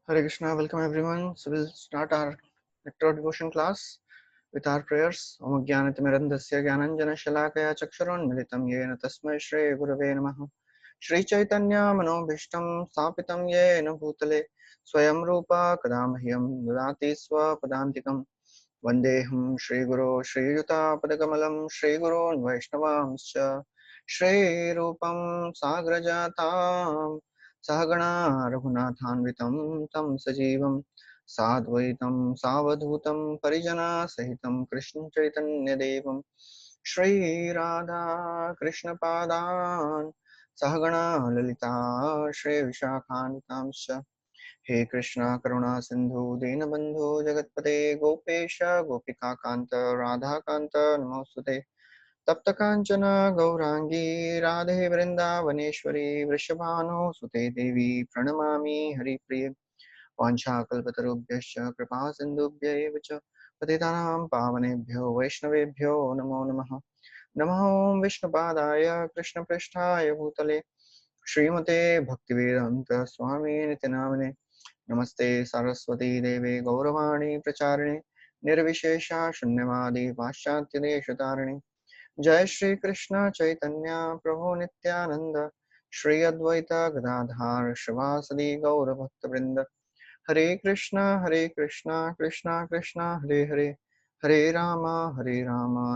Hare Krishna, welcome everyone. So we'll start our Nectar devotion class with our prayers. Om Jnanatimirandasya Jnananjana Shalakaya Chakshurunmilitam Yena Tasmai Shri Gurave Namaha. Shri Chaitanya Manobhishtam Sthapitam Yena Bhutale Swayam Rupa Kadamahyam Dudati Swapadantikam Vandeham Shri Guru Shri Yuta Padakamalam Shri Guru Vaishnavamscha Shri Rupam Sagrajatam Sahagana Raghunathanvitam Tam Sajivam Sadvaitam Savadhutam Parijana Sahitam Krishna Chaitanya Devam Shri Radha Krishna Padan Sahagana Lalita Shri Vishakhantamscha हे कृष्णा करुणा सिंधु दीनबंधु जगतपते गोपेश गोपिका कांत राधा कांत नमोस्तुते तप्त कांचन गौरांगी राधे वृंदावनेश्वरी वृषभानुसुते देवी प्रणमामि हरिप्रिये वाञ्छाकल्पतरुभ्यश्च कृपा सिन्धुभ्यैव च पतितानां पावनेभ्यो वैष्णवेभ्यो नमो नमः नमः विष्णुपादाय कृष्णपृष्ठाय भूतले श्रीमते भक्तिवेदान्त स्वामी नित्य नामिने नमस्ते सरस्वती देवे गौरवाणी प्रचारिणे निर्विशेषा शून्यवादी पाश्चात्यदेशतारिणे जय श्री कृष्ण चैतन्य प्रभु नित्यानंद श्री अद्वैत गदाधार शिवासदि गौर भक्तवृंद हरे Krishna Krishna Krishna Hare Hare Hare Ram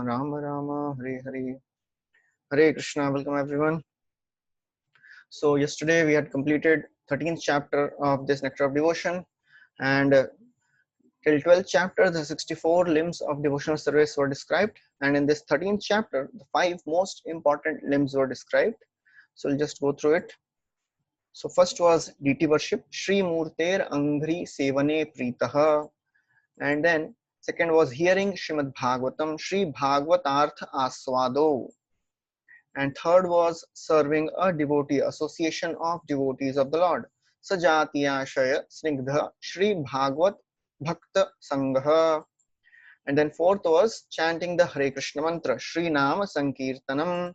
Ram Ram Hare Hare Hare Krishna welcome everyone. So yesterday we had completed 13th chapter of this nectar of devotion, and till 12th chapter, the 64 limbs of devotional service were described, and in this 13th chapter, the 5 most important limbs were described. So we'll just go through it. So first was deity worship, Shri Murter Angri Sevane Pritaha, and then second was hearing Shrimad Bhagavatam, Shri Bhagavatarth Aswado, and third was serving a devotee, association of devotees of the Lord, Sajatiyashaya Snigdha Shri Bhagavat Bhakta Sangha. And then fourth was chanting the Hare Krishna mantra, Sri Nama Sankirtanam.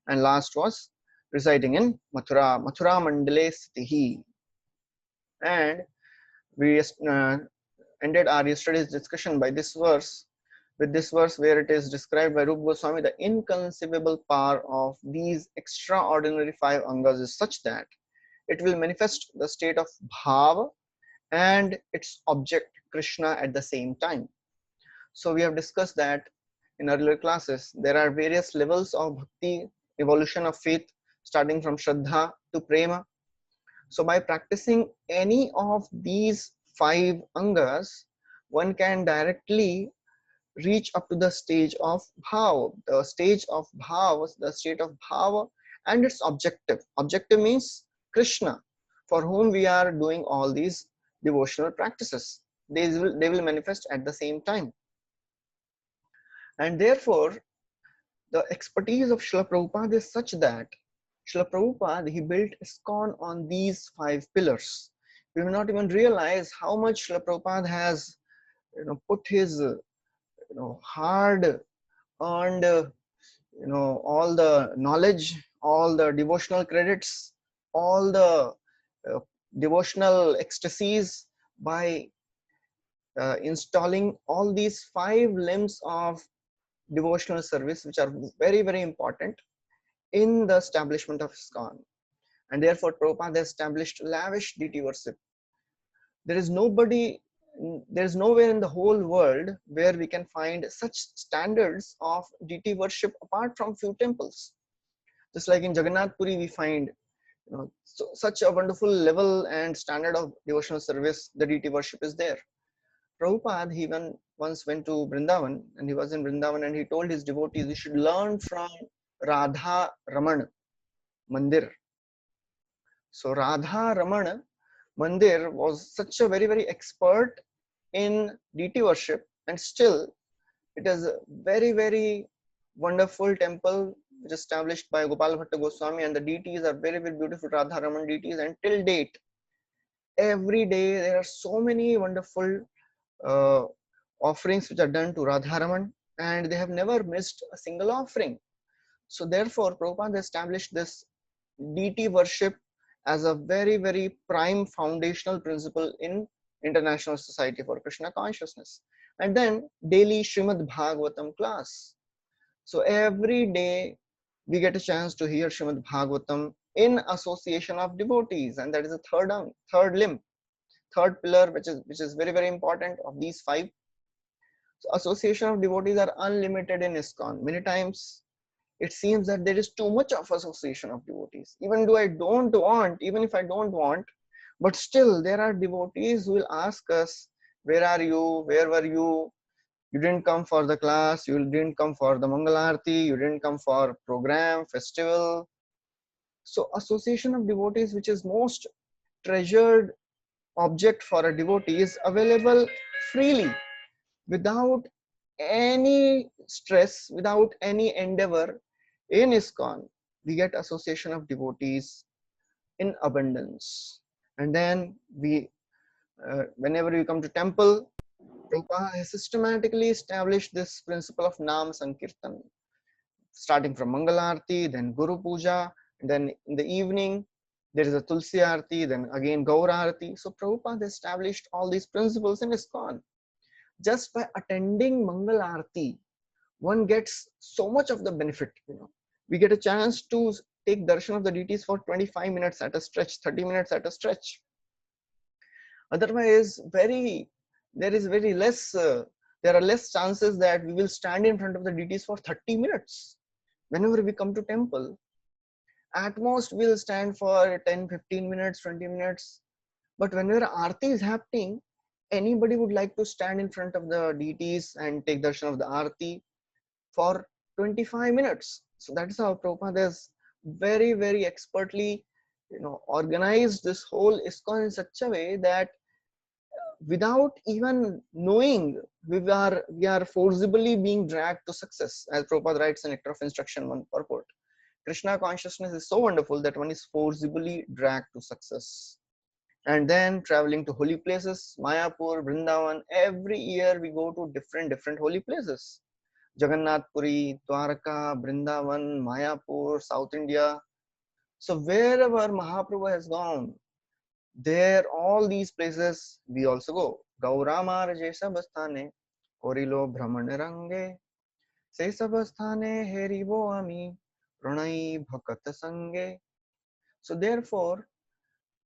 And last was residing in Mathura, Mathura Mandale Sitihi. And we ended our yesterday's discussion by this verse, with this verse where it is described by Rupa Goswami, the inconceivable power of these extraordinary 5 angas is such that it will manifest the state of bhava and its object Krishna at the same time. So we have discussed that in earlier classes. There are various levels of bhakti, evolution of faith, starting from Shraddha to Prema. So by practicing any of these 5 angas, one can directly reach up to the stage of bhava. The stage of bhava, the state of bhava and its objective. Objective means Krishna, for whom we are doing all these devotional practices. They will manifest at the same time. And therefore, the expertise of Srila Prabhupada is such that Srila Prabhupada, he built ISKCON on these 5 pillars. We will not even realize how much Srila Prabhupada has, put his, hard earned, all the knowledge, all the devotional credits, all the devotional ecstasies by installing all these 5 limbs of devotional service, which are very, very important in the establishment of ISKCON. And therefore, Prabhupada established lavish deity worship. There is nowhere in the whole world where we can find such standards of deity worship apart from few temples. Just like in Jagannath Puri, we find such a wonderful level and standard of devotional service. The deity worship is there. Prabhupada, he once went to Vrindavan, and he was in Vrindavan, and he told his devotees, you should learn from Radha Raman Mandir. So Radha Raman Mandir was such a very, very expert in deity worship, and still it is a very, very wonderful temple which is established by Gopal Bhatta Goswami, and the deities are very, very beautiful Radha Raman deities. And till date, every day there are so many wonderful offerings which are done to Radharaman, and they have never missed a single offering. So therefore, Prabhupada established this deity worship as a very, very prime foundational principle in International Society for Krishna Consciousness. And then daily Srimad Bhagavatam class. So every day we get a chance to hear Srimad Bhagavatam in association of devotees, and that is the third limb, third pillar, which is very, very important of these five. So association of devotees are unlimited in ISKCON. Many times it seems that there is too much of association of devotees. Even if I don't want, but still there are devotees who will ask us, where are you? Where were you? You didn't come for the class, you didn't come for the Mangalarti, you didn't come for program, festival. So association of devotees, which is most treasured object for a devotee, is available freely without any stress, without any endeavor. In ISKCON, we get association of devotees in abundance. And then whenever we come to temple, Prabhupada has systematically established this principle of Nam Sankirtan, starting from Mangalarti, then Guru Puja, and then in the evening there is a Tulsi Arti, then again Gaur Arti. So Prabhupada established all these principles in ISKCON. Just by attending Mangal Arti, one gets so much of the benefit. We get a chance to take darshan of the deities for 25 minutes at a stretch, 30 minutes at a stretch. Otherwise, there is very less. There are less chances that we will stand in front of the deities for 30 minutes. Whenever we come to temple, at most we'll stand for 10, 15 minutes, 20 minutes. But whenever Aarti is happening, anybody would like to stand in front of the deities and take darshan of the Aarti for 25 minutes. So that is how Prabhupada has very, very expertly, organized this whole ISKCON in such a way that without even knowing, we are forcibly being dragged to success. As Prabhupada writes in Nectar of Instruction 1 purport, Krishna consciousness is so wonderful that one is forcibly dragged to success. And then traveling to holy places, Mayapur, Vrindavan. Every year we go to different holy places. Jagannath Puri, Dwarka, Vrindavan, Mayapur, South India. So wherever Mahaprabhu has gone, there all these places we also go. Gaurama Raje Sabasthane, Korilo Brahmane Range, Se Sabasthane Heribo Ami, Pranai Bhakat Sange. So therefore,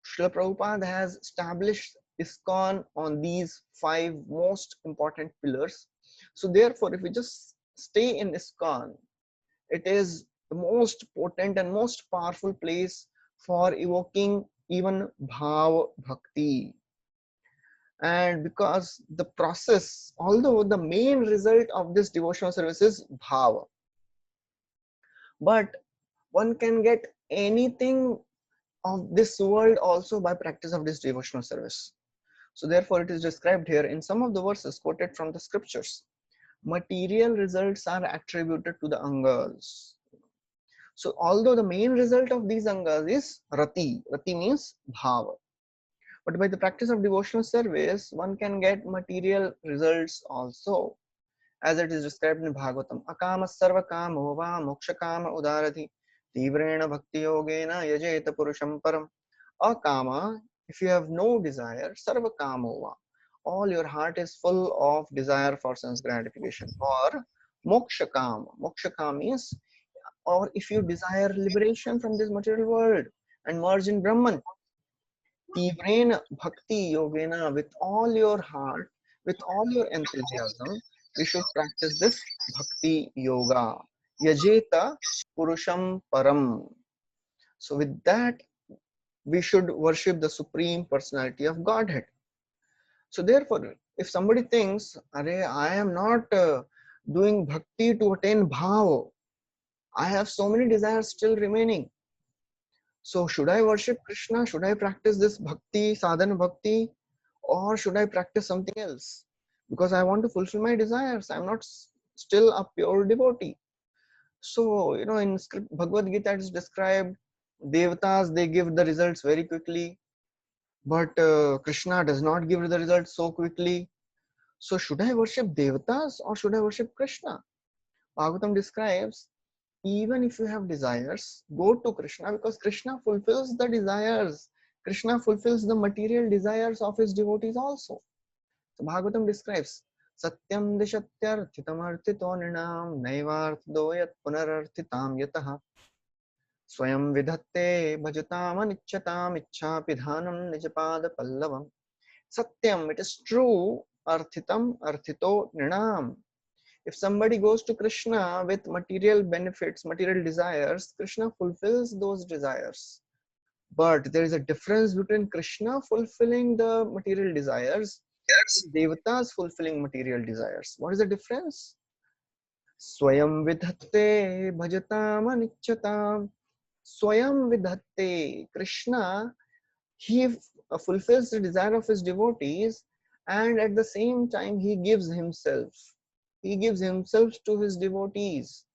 Srila Prabhupada has established ISKCON on these five most important pillars. So therefore, if we just stay in ISKCON, it is the most potent and most powerful place for evoking even bhav bhakti. And because the process, although the main result of this devotional service is bhav, but one can get anything of this world also by practice of this devotional service. So therefore it is described here in some of the verses quoted from the scriptures. Material results are attributed to the angas. So although the main result of these angas is rati means bhava, but by the practice of devotional service, one can get material results also, as it is described in Bhagavatam. Akama sarva kamo va moksha kama udarati tivrena bhakti yogena yajeta purusham param. Akama, if you have no desire, sarva kamo va, all your heart is full of desire for sense gratification. Or moksha kama means, or if you desire liberation from this material world and merge in Brahman, Tivrena bhakti yogena, with all your heart, with all your enthusiasm, we should practice this bhakti yoga. Yajeta purusham param. So with that, we should worship the Supreme Personality of Godhead. So therefore, if somebody thinks, Arey, I am not doing bhakti to attain bhav, I have so many desires still remaining. So should I worship Krishna? Should I practice this bhakti, sadhana bhakti, or should I practice something else? Because I want to fulfill my desires. I'm not still a pure devotee. So, in Bhagavad Gita, it is described, Devatas, they give the results very quickly, but Krishna does not give the results so quickly. So should I worship Devatas or should I worship Krishna? Bhagavatam describes even if you have desires, go to Krishna, because Krishna fulfills the desires. Krishna fulfills the material desires of his devotees also. So Bhagavatam describes Satyam Dishatyarthitam Arthito Nrinam Naivartho Yat Punararthitam Yataha Swayam Vidhatte Bhajatam Anichyatam Ichhapidhanam Nijapada Pallavam. Satyam, it is true. Arthitam Arthito Nrinam. If somebody goes to Krishna with material benefits, material desires, Krishna fulfills those desires. But there is a difference between Krishna fulfilling the material desires and Devatas fulfilling material desires. What is the difference? Swayam vidhatte bhajatam anicchatam. Swayam vidhatte. Krishna, he fulfills the desire of his devotees, and at the same time he gives himself. He gives himself to his devotees.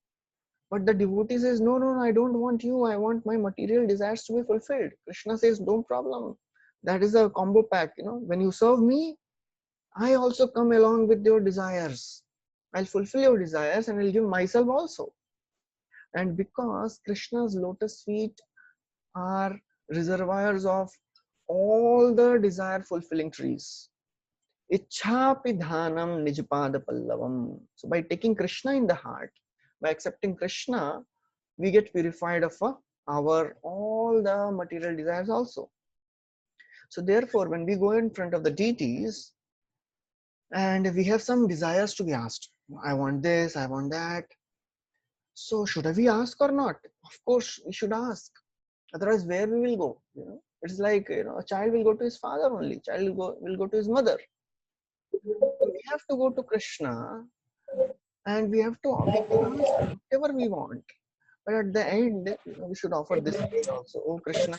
But the devotee says, no, no, no, I don't want you. I want my material desires to be fulfilled. Krishna says, no problem. That is a combo pack. When you serve me, I also come along with your desires. I'll fulfill your desires and I'll give myself also. And because Krishna's lotus feet are reservoirs of all the desire fulfilling trees. Ichhapidhanam nijpada pallavam. So by taking Krishna in the heart, by accepting Krishna, we get purified of our all the material desires also. So therefore, when we go in front of the deities and we have some desires to be asked, I want this, I want that. So should we ask or not? Of course, we should ask. Otherwise, where we will go? It's like a child will go to his father only. Child will go to his mother. So we have to go to Krishna, and we can ask whatever we want. But at the end, we should offer this plea also. Oh Krishna,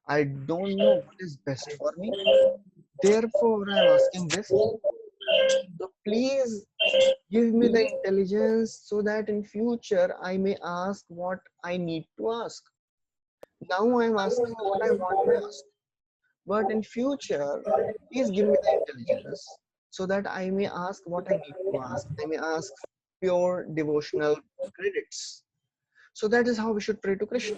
I don't know what is best for me. Therefore, I am asking this. So please give me the intelligence so that in future I may ask what I need to ask. Now I am asking what I want to ask. But in future, please give me the intelligence so that I may ask what I need to ask. I may ask pure devotional credits. So that is how we should pray to Krishna.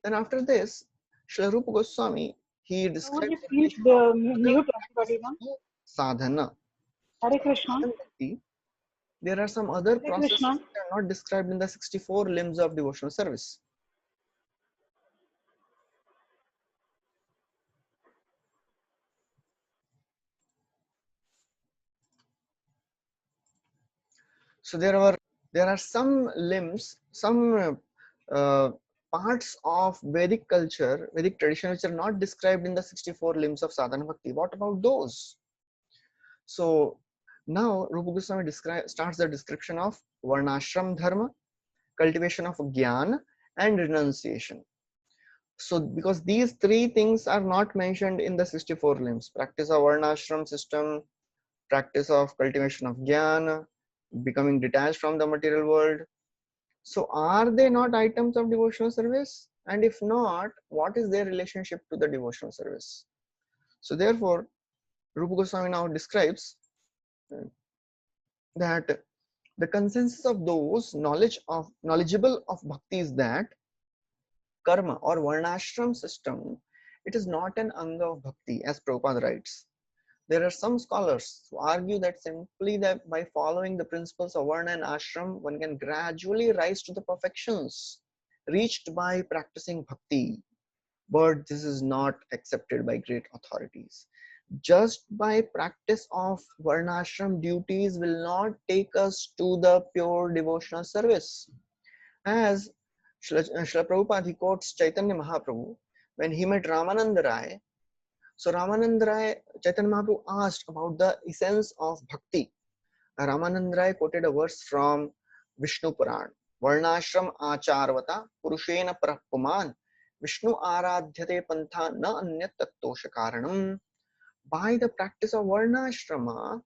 Then after this, Srila Rupa Goswami, he Would describes you the please relation of other mute everybody practices now? to sadhana. Hare In Krishna. sadhana bhakti, there are some other Hare processes Krishna. which are not described in the 64 limbs of devotional service. So there are some limbs, some parts of Vedic culture, Vedic tradition, which are not described in the 64 limbs of sadhana bhakti. What about those? So now Rupa Goswami starts the description of varnashram dharma, cultivation of jnana, and renunciation. So because these three things are not mentioned in the 64 limbs, practice of varnashram system, practice of cultivation of jnana, becoming detached from the material world. So are they not items of devotional service? And if not, what is their relationship to the devotional service? So therefore, Rupa Goswami now describes that the consensus of those knowledgeable of bhakti is that karma or varnashram system, it is not an anga of bhakti, as Prabhupada writes. There are some scholars who argue that simply that by following the principles of varna and ashram, one can gradually rise to the perfections reached by practicing bhakti. But this is not accepted by great authorities. Just by practice of varnashram duties will not take us to the pure devotional service. As Srila Prabhupada, he quotes Chaitanya Mahaprabhu when he met Ramananda Rai. So Ramananda Rai, Chaitanya Mahaprabhu asked about the essence of bhakti. Ramananda Rai quoted a verse from Vishnu Puran. Varnashram acharvata purushena prapuman Vishnu aradhyate pantha na anyat tattosha karanam. By the practice of varnashrama,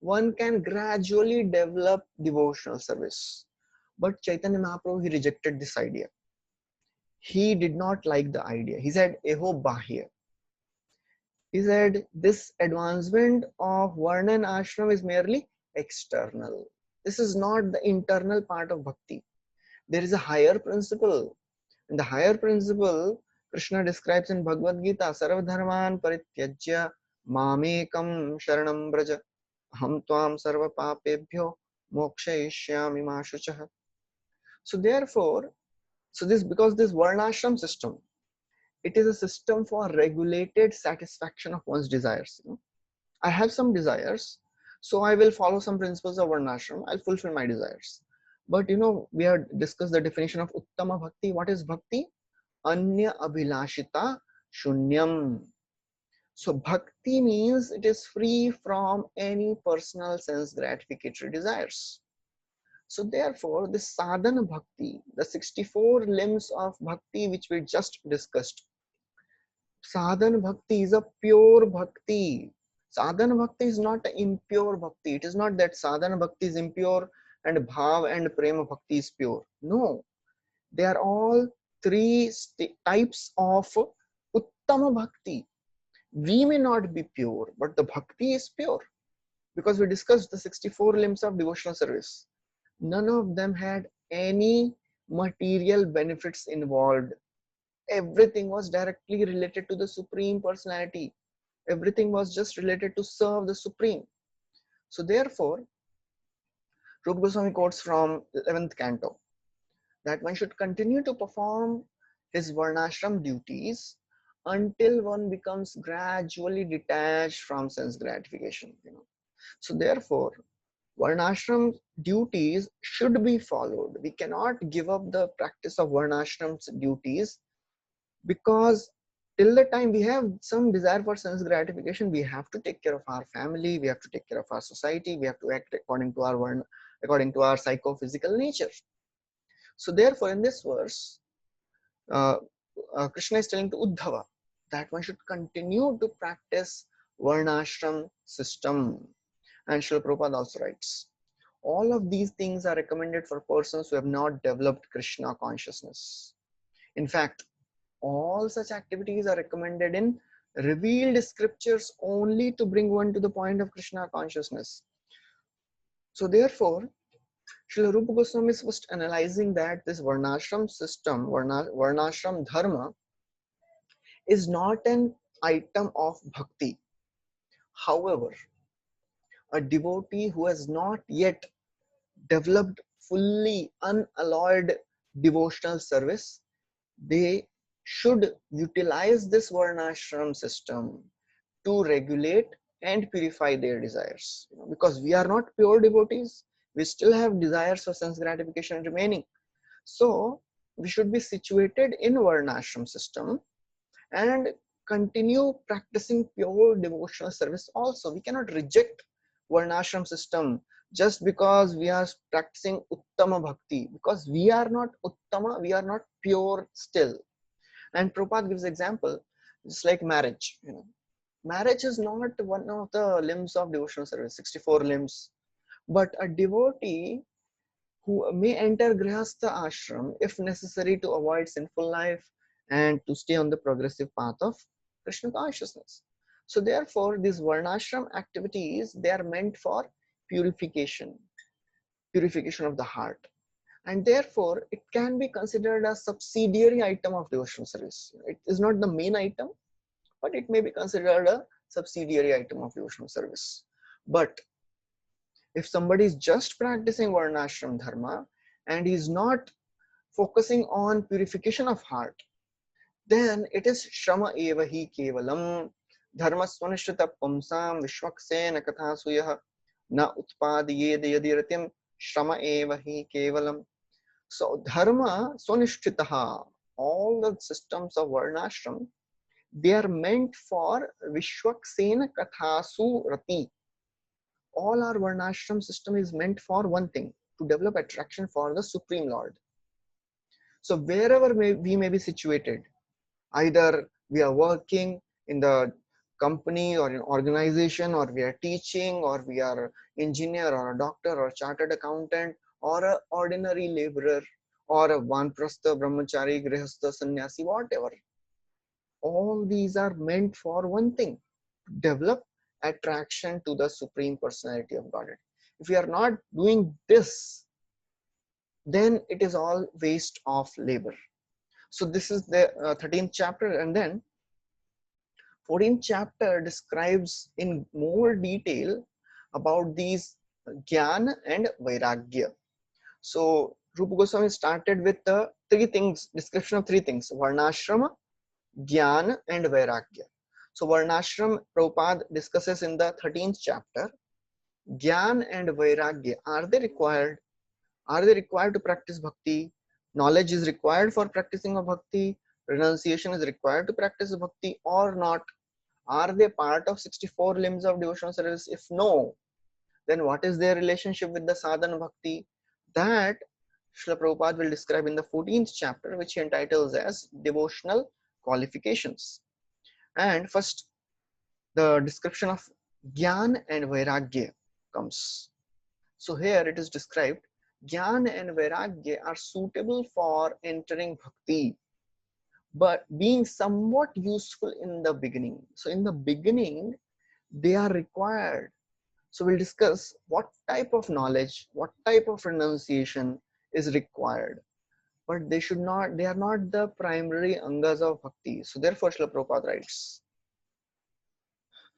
one can gradually develop devotional service. But Chaitanya Mahaprabhu, he rejected this idea. He did not like the idea. He said, Eho bahya. He said, this advancement of Varna and Ashram is merely external. This is not the internal part of bhakti. There is a higher principle. And the higher principle Krishna describes in Bhagavad Gita, Sarva Dharman Parityajya Mamekam Sharanam Braja Aham Tvam Sarva Papebhyo Mokshayishyami Ma Shuchah. So therefore, because this Varnashram system, it is a system for regulated satisfaction of one's desires. I have some desires, so I will follow some principles of Varnashram. I'll fulfill my desires. But we have discussed the definition of Uttama Bhakti. What is Bhakti? Anya Abhilashita Shunyam. So Bhakti means it is free from any personal sense gratificatory desires. So therefore, this sadhana bhakti, the 64 limbs of bhakti which we just discussed, sadhana bhakti is a pure bhakti. Sadhana bhakti is not an impure bhakti. It is not that sadhana bhakti is impure and bhav and prema bhakti is pure. No, they are all three types of uttama bhakti. We may not be pure, but the bhakti is pure, because we discussed the 64 limbs of devotional service. None of them had any material benefits involved. Everything was directly related to the Supreme Personality. Everything was just related to serve the Supreme. So therefore, Rupa Goswami quotes from 11th canto that one should continue to perform his varnashram duties until one becomes gradually detached from sense gratification. So therefore, Varnashram duties should be followed. We cannot give up the practice of Varnashram's duties, because till the time we have some desire for sense gratification, we have to take care of our family, we have to take care of our society, we have to act according to our psychophysical nature. So therefore, in this verse, uh, Krishna is telling to Uddhava that one should continue to practice Varnashram system. And Srila Prabhupada also writes, all of these things are recommended for persons who have not developed Krishna consciousness. In fact, all such activities are recommended in revealed scriptures only to bring one to the point of Krishna consciousness. So therefore, Srila Rupa Goswami is first analyzing that this Varnashram system, Varnashram Dharma, is not an item of bhakti. However, a devotee who has not yet developed fully unalloyed devotional service, they should utilize this varnashram system to regulate and purify their desires. Because we are not pure devotees, we still have desires for sense gratification remaining. So we should be situated in varnashram system and continue practicing pure devotional service also. We cannot reject varnashram system just because we are practicing uttama bhakti, because we are not uttama, we are not pure still. And Prabhupada gives example, just like marriage. Marriage is not one of the limbs of devotional service, 64 limbs, but a devotee who may enter grihastha ashram if necessary to avoid sinful life and to stay on the progressive path of Krishna consciousness. So therefore, these varnashram activities, they are meant for purification of the heart. And therefore, it can be considered a subsidiary item of devotional service. It is not the main item, but it may be considered a subsidiary item of devotional service. But if somebody is just practicing varnashram dharma and is not focusing on purification of heart, then it is shrama eva hi kevalam dharma swanishrita pumsam vishwaksena katha suyah na utpadiyed yadiratyam shrama eva hi kevalam. So dharma swanishritaha, all the systems of varnashram, they are meant for vishwaksena kathasu rati. All our varnashram system is meant for one thing, to develop attraction for the Supreme Lord. So wherever we may be situated, either we are working in the company or an organization, or we are teaching, or we are engineer or a doctor or a chartered accountant or an ordinary laborer or a vanprastha, brahmachari, grihastha, sannyasi, whatever. All these are meant for one thing, develop attraction to the Supreme Personality of Godhead. If we are not doing this, then it is all waste of labor. So this is the 13th chapter, and then 14th chapter describes in more detail about these Gyan and Vairagya. So Rupa Goswami started with the three things, description of three things: Varnashrama, Gyan and Vairagya. So Varnashram Prabhupada discusses in the 13th chapter. Gyan and Vairagya, are they required? Are they required to practice bhakti? Knowledge is required for practicing of bhakti. Renunciation is required to practice bhakti or not? Are they part of 64 limbs of devotional service? If no, then what is their relationship with the sadhana bhakti? That Srila Prabhupada will describe in the 14th chapter, which he entitles as Devotional Qualifications. And first, the description of Gyan and Vairagya comes. So here it is described, Gyan and Vairagya are suitable for entering bhakti, but being somewhat useful in the beginning. So in the beginning, they are required. So we'll discuss what type of knowledge, what type of renunciation is required, but they are not the primary angas of bhakti. So therefore Srila Prabhupada writes,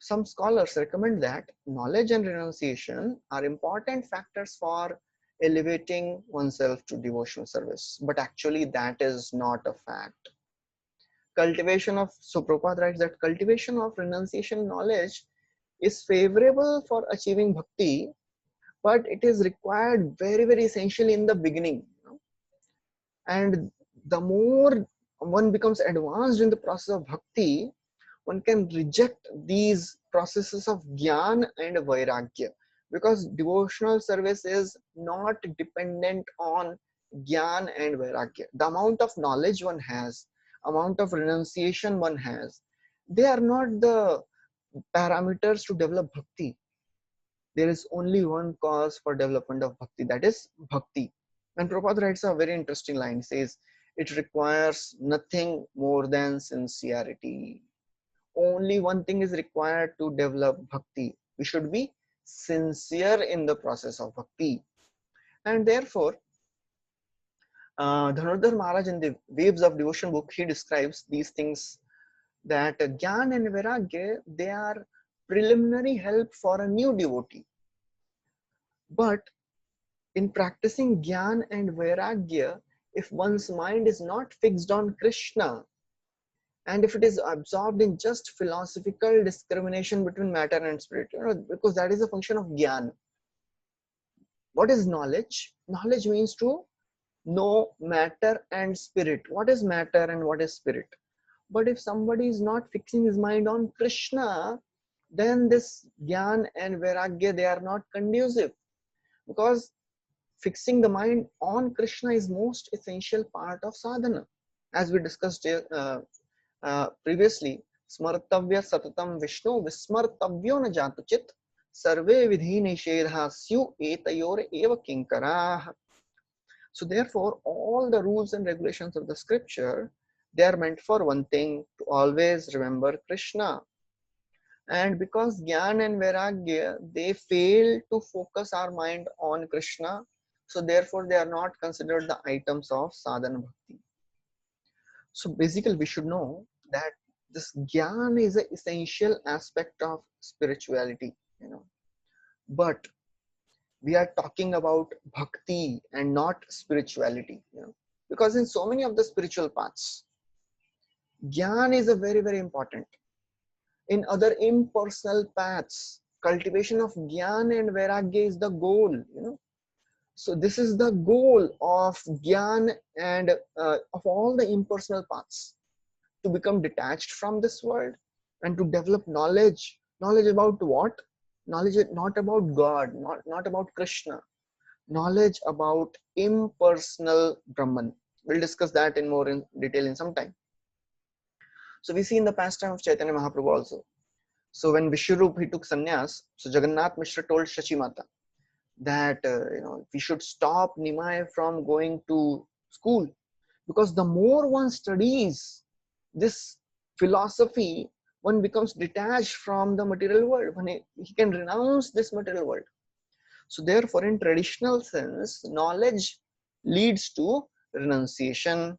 some scholars recommend that knowledge and renunciation are important factors for elevating oneself to devotional service, but actually that is not a fact. So Prabhupada writes that cultivation of renunciation knowledge is favorable for achieving bhakti, but it is required very, very essentially in the beginning. And the more one becomes advanced in the process of bhakti, one can reject these processes of Gyan and Vairagya, because devotional service is not dependent on Gyan and Vairagya. The amount of knowledge one has, amount of renunciation one has, they are not the parameters to develop bhakti. There is only one cause for development of bhakti, that is bhakti. And Prabhupada writes a very interesting line. He says, it requires nothing more than sincerity. Only one thing is required to develop bhakti. We should be sincere in the process of bhakti. And therefore, Dhanurdhar Maharaj in the Waves of Devotion book, he describes these things, that Gyan and Vairagya, they are preliminary help for a new devotee. But in practicing Gyan and Vairagya, if one's mind is not fixed on Krishna, and if it is absorbed in just philosophical discrimination between matter and spirit, because that is a function of Gyan. What is knowledge? Knowledge means to know matter and spirit. What is matter and what is spirit? But if somebody is not fixing his mind on Krishna, then this Gyan and Vairagya, they are not conducive, because fixing the mind on Krishna is most essential part of sadhana. As we discussed previously, Smartavya Satatam Vishnu Vismartavyo na Jatuchit Sarve Vidhi Nishedha Syu Etayor Eva Kinkaraha. So therefore, all the rules and regulations of the scripture, they are meant for one thing, to always remember Krishna. And because Gyan and Vairagya, they fail to focus our mind on Krishna, so therefore they are not considered the items of sadhana bhakti. So basically we should know that this Gyan is an essential aspect of spirituality, but we are talking about bhakti and not spirituality, because in so many of the spiritual paths, Gyan is a very, very important. In other impersonal paths, cultivation of Gyan and Vairagya is the goal, So this is the goal of Gyan and of all the impersonal paths, to become detached from this world and to develop knowledge. Knowledge about what? Knowledge not about God, not about Krishna. Knowledge about impersonal Brahman. We'll discuss that in more in detail in some time. So we see in the pastime of Chaitanya Mahaprabhu also. So when Vishwarup, he took sannyas, so Jagannath Mishra told Shachi Mata that we should stop Nimai from going to school, because the more one studies this philosophy, one becomes detached from the material world. When he can renounce this material world. So therefore, in traditional sense, knowledge leads to renunciation.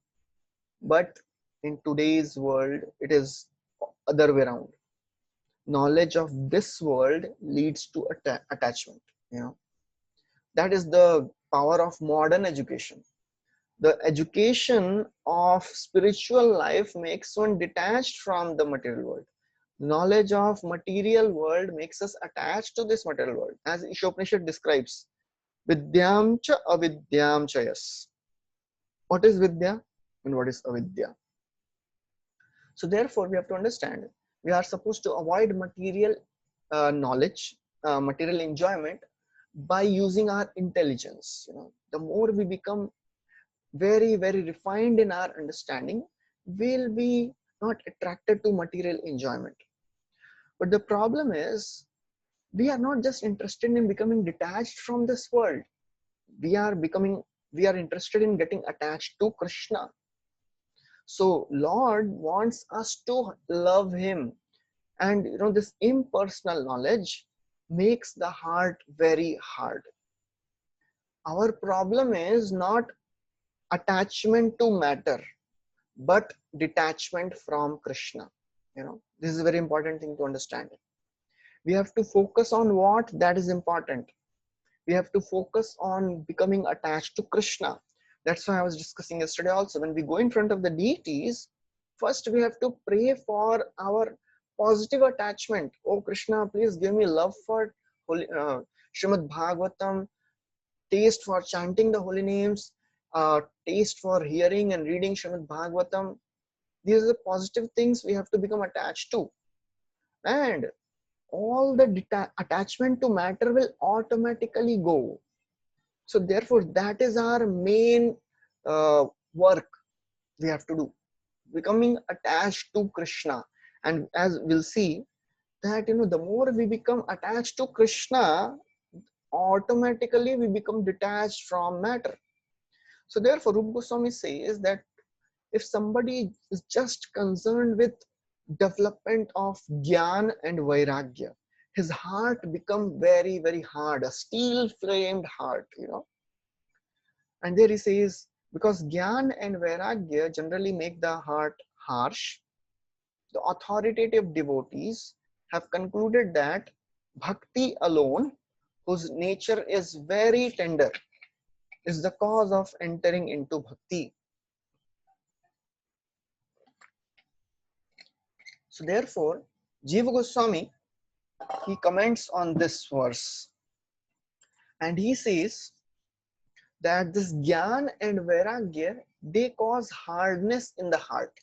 But in today's world, it is other way around. Knowledge of this world leads to attachment. You know, that is the power of modern education. The education of spiritual life makes one detached from the material world. Knowledge of material world makes us attached to this material world, as Ishopanishad describes. Vidyam cha avidyam chayas. What is vidya and what is avidya? So therefore, we have to understand we are supposed to avoid material knowledge, material enjoyment by using our intelligence. You know, the more we become very refined in our understanding, we'll be not attracted to material enjoyment. But the problem is we are not just interested in becoming detached from this world. We are becoming, we are interested in getting attached to Krishna. So Lord wants us to love him, and you know, this impersonal knowledge makes the heart very hard. Our problem is not attachment to matter, but detachment from Krishna. You know, this is a very important thing to understand. We have to focus on what that is important. We have to focus on becoming attached to Krishna. That's why I was discussing yesterday also. When we go in front of the deities, first we have to pray for our positive attachment. Oh Krishna, please give me love for holy, Srimad Bhagavatam, taste for chanting the holy names, taste for hearing and reading Srimad Bhagavatam. These are the positive things we have to become attached to. And all the attachment to matter will automatically go. So therefore, that is our main work we have to do, becoming attached to Krishna. And as we'll see that, you know, the more we become attached to Krishna, automatically we become detached from matter. So therefore, Rupa Goswami says that if somebody is just concerned with development of Gyan and Vairagya, his heart become very hard, a steel framed heart, you know. And there he says, because Gyan and Vairagya generally make the heart harsh, the authoritative devotees have concluded that Bhakti alone, whose nature is very tender, is the cause of entering into Bhakti. So therefore, Jiva Goswami, he comments on this verse and he says that this Gyan and Vairagya, they cause hardness in the heart.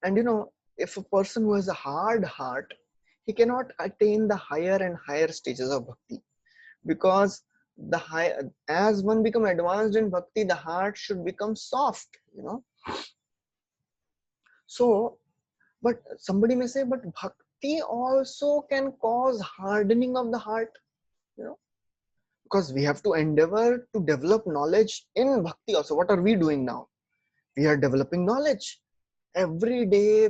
And you know, if a person who has a hard heart, he cannot attain the higher and higher stages of bhakti, because the high, as one become advanced in bhakti, the heart should become soft, you know. So, but somebody may say, but bhakti also can cause hardening of the heart, you know, because we have to endeavor to develop knowledge in bhakti also. What are we doing now? We are developing knowledge every day,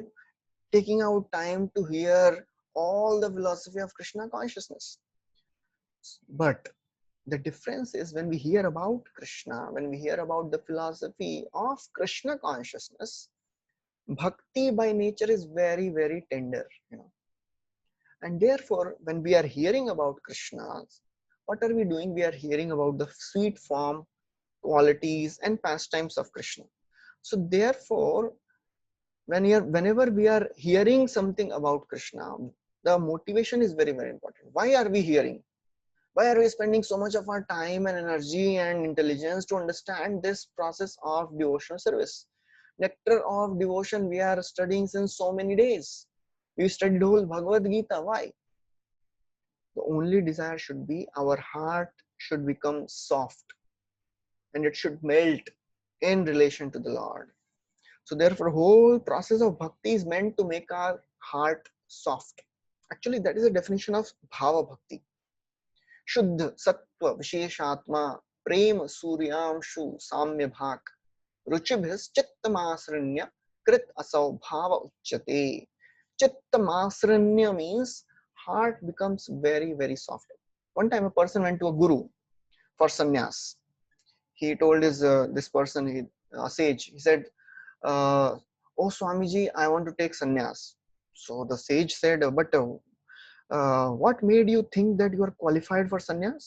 taking out time to hear all the philosophy of Krishna consciousness. But the difference is, when we hear about Krishna, when we hear about the philosophy of Krishna consciousness, bhakti by nature is very tender, you know. And therefore, when we are hearing about Krishna, what are we doing? We are hearing about the sweet form, qualities, and pastimes of Krishna. So therefore, whenever we are hearing something about Krishna, the motivation is very important. Why are we hearing? Why are we spending so much of our time and energy and intelligence to understand this process of devotional service? Nectar of devotion we are studying since so many days. We studied whole Bhagavad Gita. Why? The only desire should be our heart should become soft and it should melt in relation to the Lord. So therefore, whole process of bhakti is meant to make our heart soft. Actually, that is a definition of bhava bhakti. Shuddha sattva visheshatma prem suryamshu samya bhak ruchibhis chittamasranya krit asau bhava uchyate. Chittamasranya means heart becomes very soft. One time a person went to a guru for sannyas. he told his this person, sage, he said, "Oh Swamiji, I want to take sannyas." So the sage said, "But what made you think that you are qualified for sannyas?"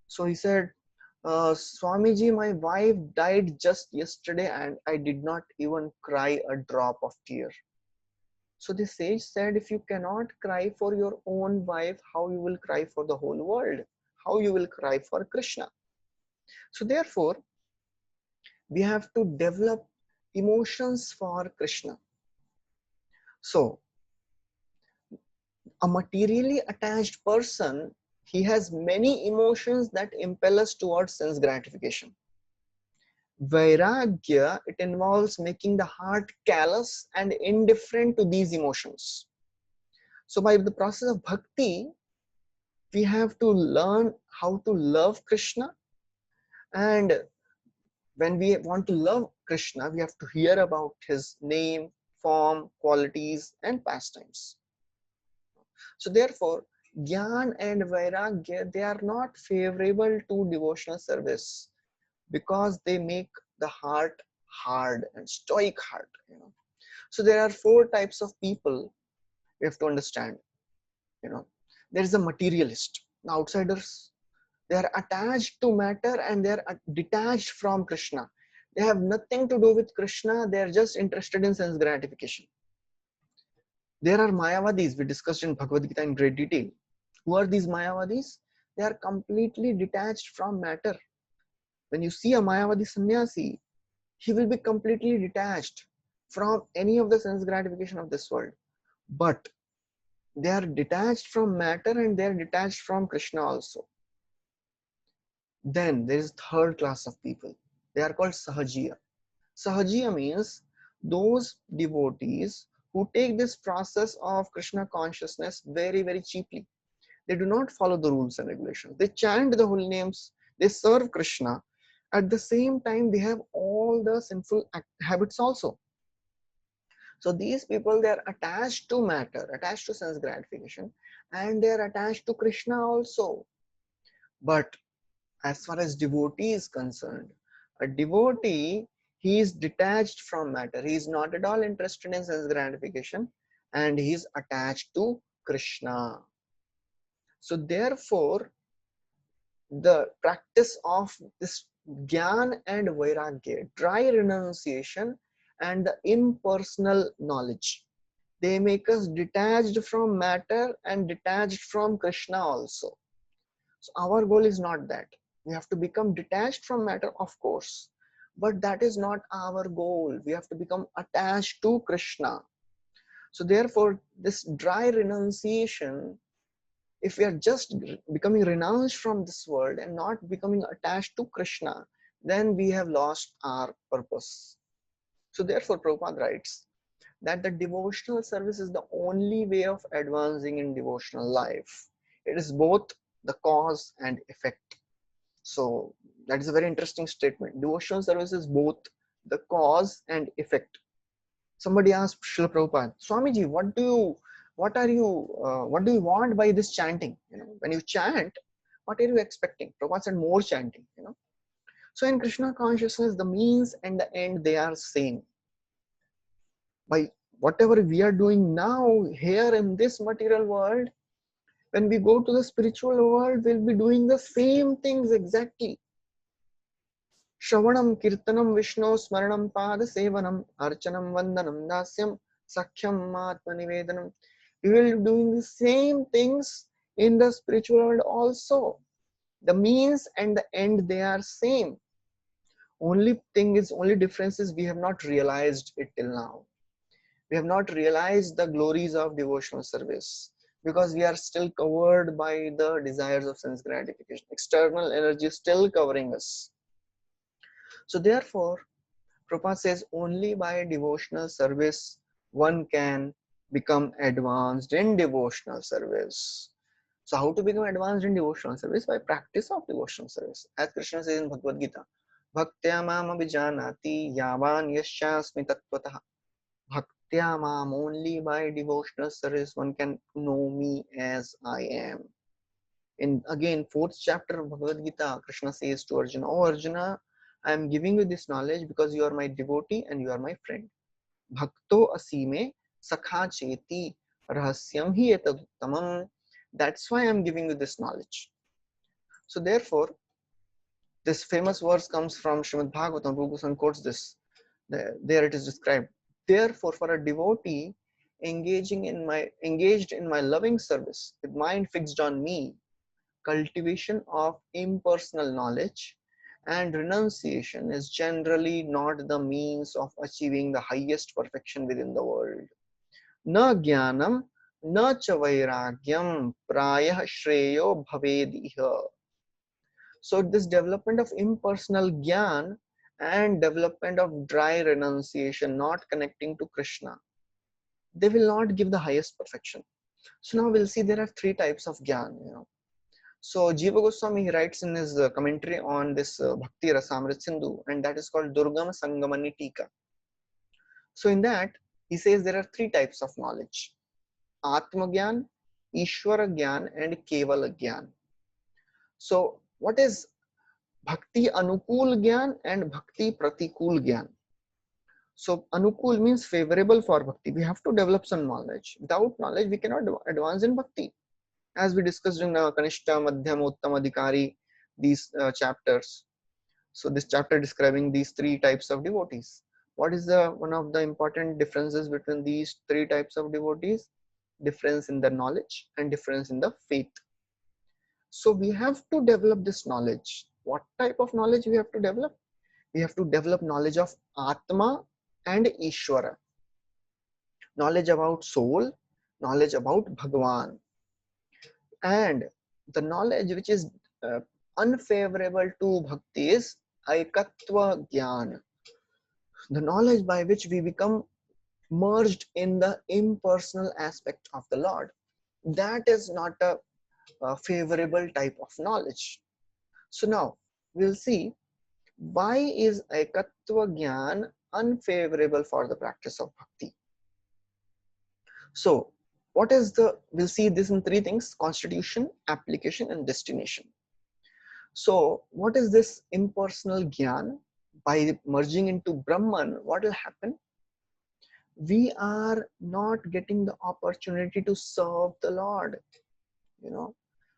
So he said, "Swamiji, my wife died just yesterday and I did not even cry a drop of tear." So the sage said, if you cannot cry for your own wife, how you will cry for the whole world? How you will cry for Krishna? So therefore, we have to develop emotions for Krishna. So a materially attached person, he has many emotions that impel us towards sense gratification. Vairagya, it involves making the heart callous and indifferent to these emotions. So by the process of bhakti, we have to learn how to love Krishna. And when we want to love Krishna, we have to hear about his name, form, qualities, and pastimes. So therefore, Gyan and Vairagya, they are not favorable to devotional service because they make the heart hard and stoic heart. So there are four types of people we have to understand. There is a materialist, the outsiders. They are attached to matter and they are detached from Krishna. They have nothing to do with Krishna. They are just interested in sense gratification. There are Mayavadis, we discussed in Bhagavad Gita in great detail. Who are these Mayavadis? They are completely detached from matter. When you see a Mayavadi sannyasi, he will be completely detached from any of the sense gratification of this world. But they are detached from matter and they are detached from Krishna also. Then there is third class of people. They are called Sahajiya. Sahajiya means those devotees who take this process of Krishna consciousness very, very cheaply. They do not follow the rules and regulations. They chant the holy names, they serve Krishna. At the same time, they have all the sinful habits also. So these people, they are attached to matter, attached to sense gratification, and they are attached to Krishna also. But as far as devotee is concerned, a devotee, he is detached from matter. He is not at all interested in sense gratification and he is attached to Krishna. So therefore, the practice of this Gyan and Vairagya, dry renunciation and the impersonal knowledge, they make us detached from matter and detached from Krishna also. So our goal is not that. We have to become detached from matter, of course, but that is not our goal. We have to become attached to Krishna. So therefore, this dry renunciation, if we are just becoming renounced from this world and not becoming attached to Krishna, then we have lost our purpose. So therefore, Prabhupada writes that the devotional service is the only way of advancing in devotional life. It is both the cause and effect. So that is a very interesting statement. Devotional service is both the cause and effect. Somebody asked Srila Prabhupada, Swamiji, what do you want by this chanting? When you chant, what are you expecting? Prabhupada said more chanting. So in Krishna consciousness, the means and the end, they are same. By whatever we are doing now here in this material world, when we go to the spiritual world, we'll be doing the same things exactly. Shravanam, Kirtanam, Vishnu, Smaranam, Pada, Sevanam, Archanam, Vandanam, Dasyam, Sakhyam, Atma Nivedanam. We will be doing the same things in the spiritual world also. The means and the end, they are same. Only difference is we have not realized it till now. We have not realized the glories of devotional service because we are still covered by the desires of sense gratification. External energy is still covering us. So therefore, Prabhupada says only by devotional service one can become advanced in devotional service. So how to become advanced in devotional service? By practice of devotional service. As Krishna says in Bhagavad Gita, Bhaktya mam abhijanati yavan yasyasmi tattvataha. Bhaktya mam, only by devotional service one can know me as I am. In again fourth chapter of Bhagavad Gita, Krishna says to Arjuna, "Oh Arjuna, I am giving you this knowledge because you are my devotee and you are my friend. Bhakto asime sakha cheti rahasyam hi etaduttamam." That's why I am giving you this knowledge. So therefore, this famous verse comes from Srimad Bhagavatam. Rupa Goswami quotes this. There it is described. Therefore, for a devotee engaged in my loving service, with mind fixed on me, cultivation of impersonal knowledge and renunciation is generally not the means of achieving the highest perfection within the world. Na jnanam na cha vairagyam prayah shreyo bhavediha. So this development of impersonal gyan and development of dry renunciation, not connecting to Krishna, they will not give the highest perfection. So now we'll see there are three types of gyan. So Jiva Goswami, he writes in his commentary on this Bhakti Rasamrit Sindhu, and that is called Durgam Sangamani Tika. So in that, he says there are three types of knowledge: Atma Gyan, Ishvara Gyan, and Kevala Gyan. So what is Bhakti Anukul Gyan and Bhakti Pratikul Gyan? So Anukul means favorable for Bhakti. We have to develop some knowledge. Without knowledge, we cannot advance in Bhakti. As we discussed in Kanishta, Madhyam, Uttam, Adhikari, these chapters. So this chapter describing these three types of devotees. What is the one of the important differences between these three types of devotees? Difference in the knowledge and difference in the faith. So we have to develop this knowledge. What type of knowledge we have to develop? We have to develop knowledge of Atma and Ishvara. Knowledge about soul, knowledge about Bhagavan. And the knowledge which is unfavorable to bhakti is Aikatva Gyan. The knowledge by which we become merged in the impersonal aspect of the Lord. That is not a favorable type of knowledge. So now we'll see why is Aikatva Gyan unfavorable for the practice of bhakti. So what is we'll see this in three things: constitution, application, and destination. So what is this impersonal Gyan? By merging into Brahman, what will happen? We are not getting the opportunity to serve the Lord.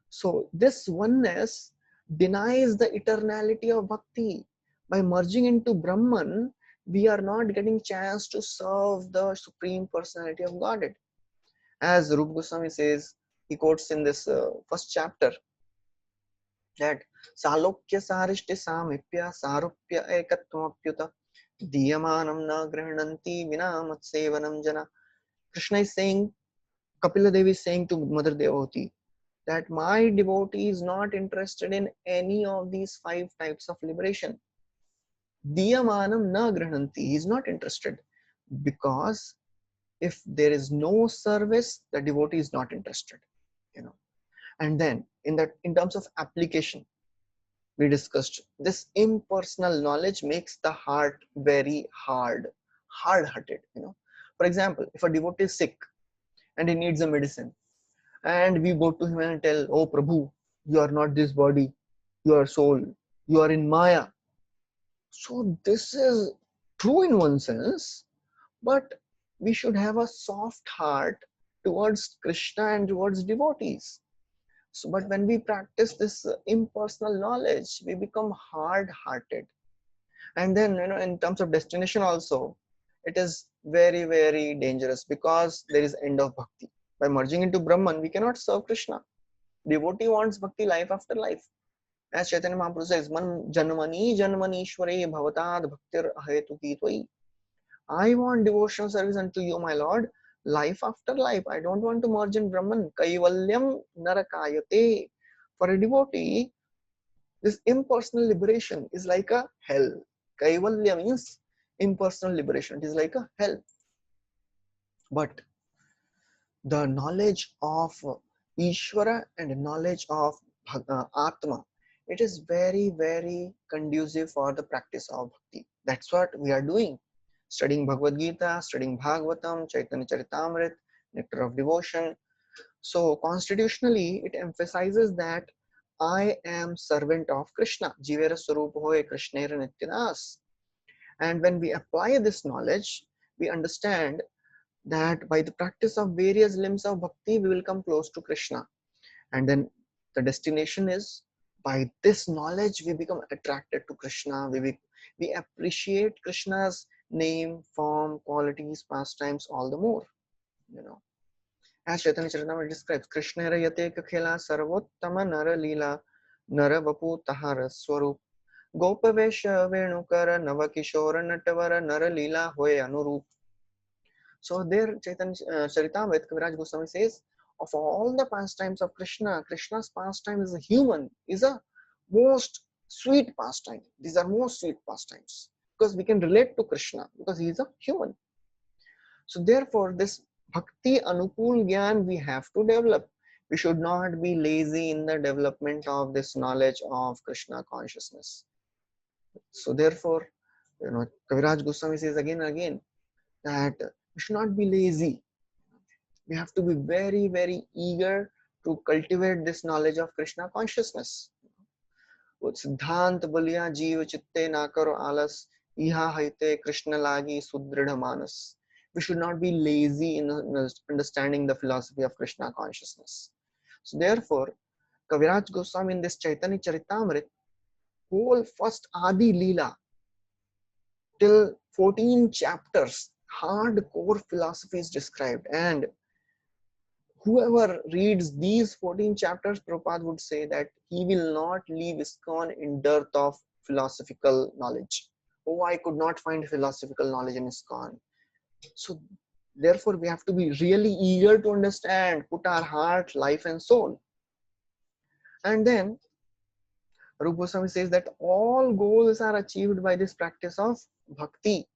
So this oneness denies the eternality of bhakti. By merging into Brahman, we are not getting chance to serve the Supreme Personality of Godhead. As Rupa Goswami says, he quotes in this first chapter that Salokya Sarishti Samipya Sarupya Ekatmapyuta Diyamanam na grihnanti vina matsevanam jana. Krishna is saying, Kapila Devi is saying to Mother Devoti that my devotee is not interested in any of these five types of liberation. Diyamanam na grihnanti. He is not interested because if there is no service, the devotee is not interested. And then in terms of application, we discussed this impersonal knowledge makes the heart very hard-hearted. For example, if a devotee is sick and he needs a medicine, and we go to him and tell, "Oh Prabhu, you are not this body, you are soul, you are in Maya." So this is true in one sense, but we should have a soft heart towards Krishna and towards devotees. So, but when we practice this impersonal knowledge, we become hard-hearted. And then, in terms of destination also, it is very, very dangerous because there is end of bhakti. By merging into Brahman, we cannot serve Krishna. Devotee wants bhakti life after life. As Chaitanya Mahaprabhu says, "Man janmani janmanishware bhavatad bhaktir ahetuki tvai." I want devotional service unto you, my Lord, life after life. I don't want to merge in Brahman. Kaivalyam narakayate. For a devotee, this impersonal liberation is like a hell. Kaivalya means impersonal liberation. It is like a hell. But the knowledge of Ishvara and knowledge of Atma, it is very, very conducive for the practice of bhakti. That's what we are doing. Studying Bhagavad Gita, studying Bhagavatam, Chaitanya Charitamrita, Nectar of Devotion. So constitutionally, it emphasizes that I am servant of Krishna. Jivera Swarup hoye Krishnera Nityadas. And when we apply this knowledge, we understand that by the practice of various limbs of bhakti, we will come close to Krishna. And then the destination is, by this knowledge, we become attracted to Krishna. We appreciate Krishna's name, form, qualities, pastimes all the more. You know, as Chaitanya Charitamrita describes, Krishna Rayate Kakhela Sarvottama Nara Leela Nara Vapu Tahara Swarup Gopavesha Venukara Navakishora Natavara Nara Leela Hoy Anurup. So there Chaitanya Charitamrita Kaviraj Goswami says, of all the pastimes of Krishna, Krishna's pastime is a human, is a most sweet pastime. These are most sweet pastimes because we can relate to Krishna because he is a human. So therefore, this bhakti anukul gyan we have to develop. We should not be lazy in the development of this knowledge of Krishna consciousness. So therefore, Kaviraj Goswami says again and again that we should not be lazy. We have to be very, very eager to cultivate this knowledge of Krishna consciousness. Siddhant baliya jeev chitte na karo alas, iha haite Krishna lagi sudrida manas. We should not be lazy in understanding the philosophy of Krishna consciousness. So therefore, Kaviraj Goswami in this Chaitanya Charitamrita, whole first Adi Leela till 14 chapters, hardcore philosophy is described, and whoever reads these 14 chapters, Prabhupada would say that he will not leave ISKCON in dearth of philosophical knowledge. Oh, I could not find philosophical knowledge in ISKCON. So therefore, we have to be really eager to understand, put our heart, life and soul. And then Rupa Goswami says that all goals are achieved by this practice of bhakti.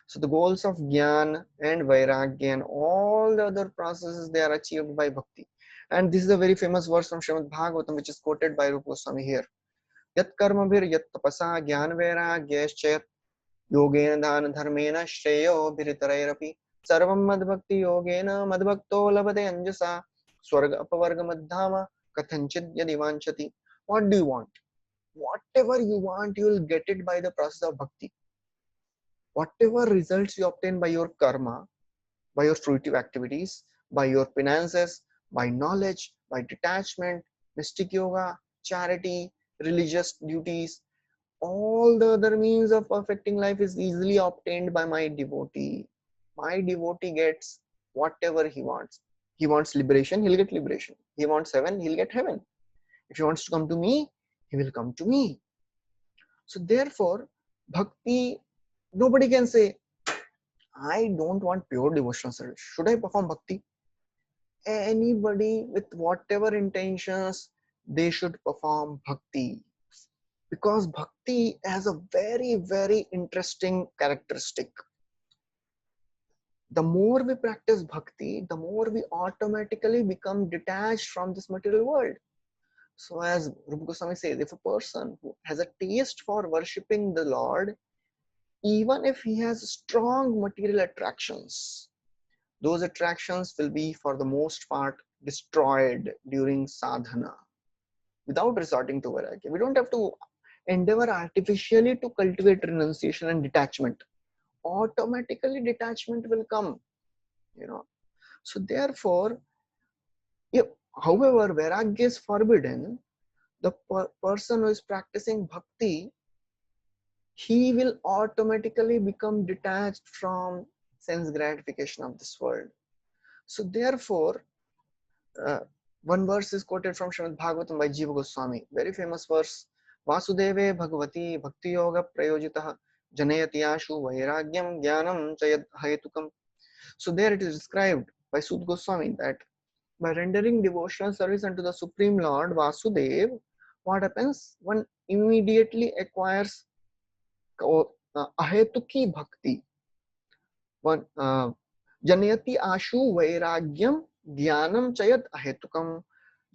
So the goals of Gyan and Vairagya and all the other processes, they are achieved by bhakti. And this is a very famous verse from Srimad Bhagavatam, which is quoted by Rupa Goswami here. Yat karmabhir yat tapasa gyan vairagyashchayat yogena dhan dharmena shreyo bhiritarairapi sarvam madbhakti yogena madbhakto labate anjasa swarga apavarga madhama kathanchid yadivanchati. What do you want? Whatever you want, you will get it by the process of bhakti. Whatever results you obtain by your karma, by your fruitive activities, by your finances, by knowledge, by detachment, mystic yoga, charity, religious duties, all the other means of perfecting life is easily obtained by my devotee. My devotee gets whatever he wants. He wants liberation, he'll get liberation. He wants heaven, he'll get heaven. If he wants to come to me, he will come to me. So therefore, bhakti, nobody can say, I don't want pure devotional service. Should I perform bhakti? Anybody with whatever intentions, they should perform bhakti. Because bhakti has a very, very interesting characteristic. The more we practice bhakti, the more we automatically become detached from this material world. So as Rupa Goswami says, if a person who has a taste for worshipping the Lord, even if he has strong material attractions, those attractions will be for the most part destroyed during sadhana without resorting to vairagya. We don't have to endeavor artificially to cultivate renunciation and detachment. Automatically detachment will come, So therefore, if, however, vairagya is forbidden, the person who is practicing bhakti, he will automatically become detached from sense gratification of this world. So therefore, one verse is quoted from Srimad Bhagavatam by Jiva Goswami, very famous verse. Vasudeve Bhagavati Bhakti Yoga Prayojitah Janayati Ashu Vairagyam Jnanam Chayad Hayetukam. So there it is described by Sud Goswami that by rendering devotional service unto the Supreme Lord Vasudev, what happens? One immediately acquires ahetuki bhakti. One Janayati Ashu Vairagyam Dhyanam Chayat Ahetukam.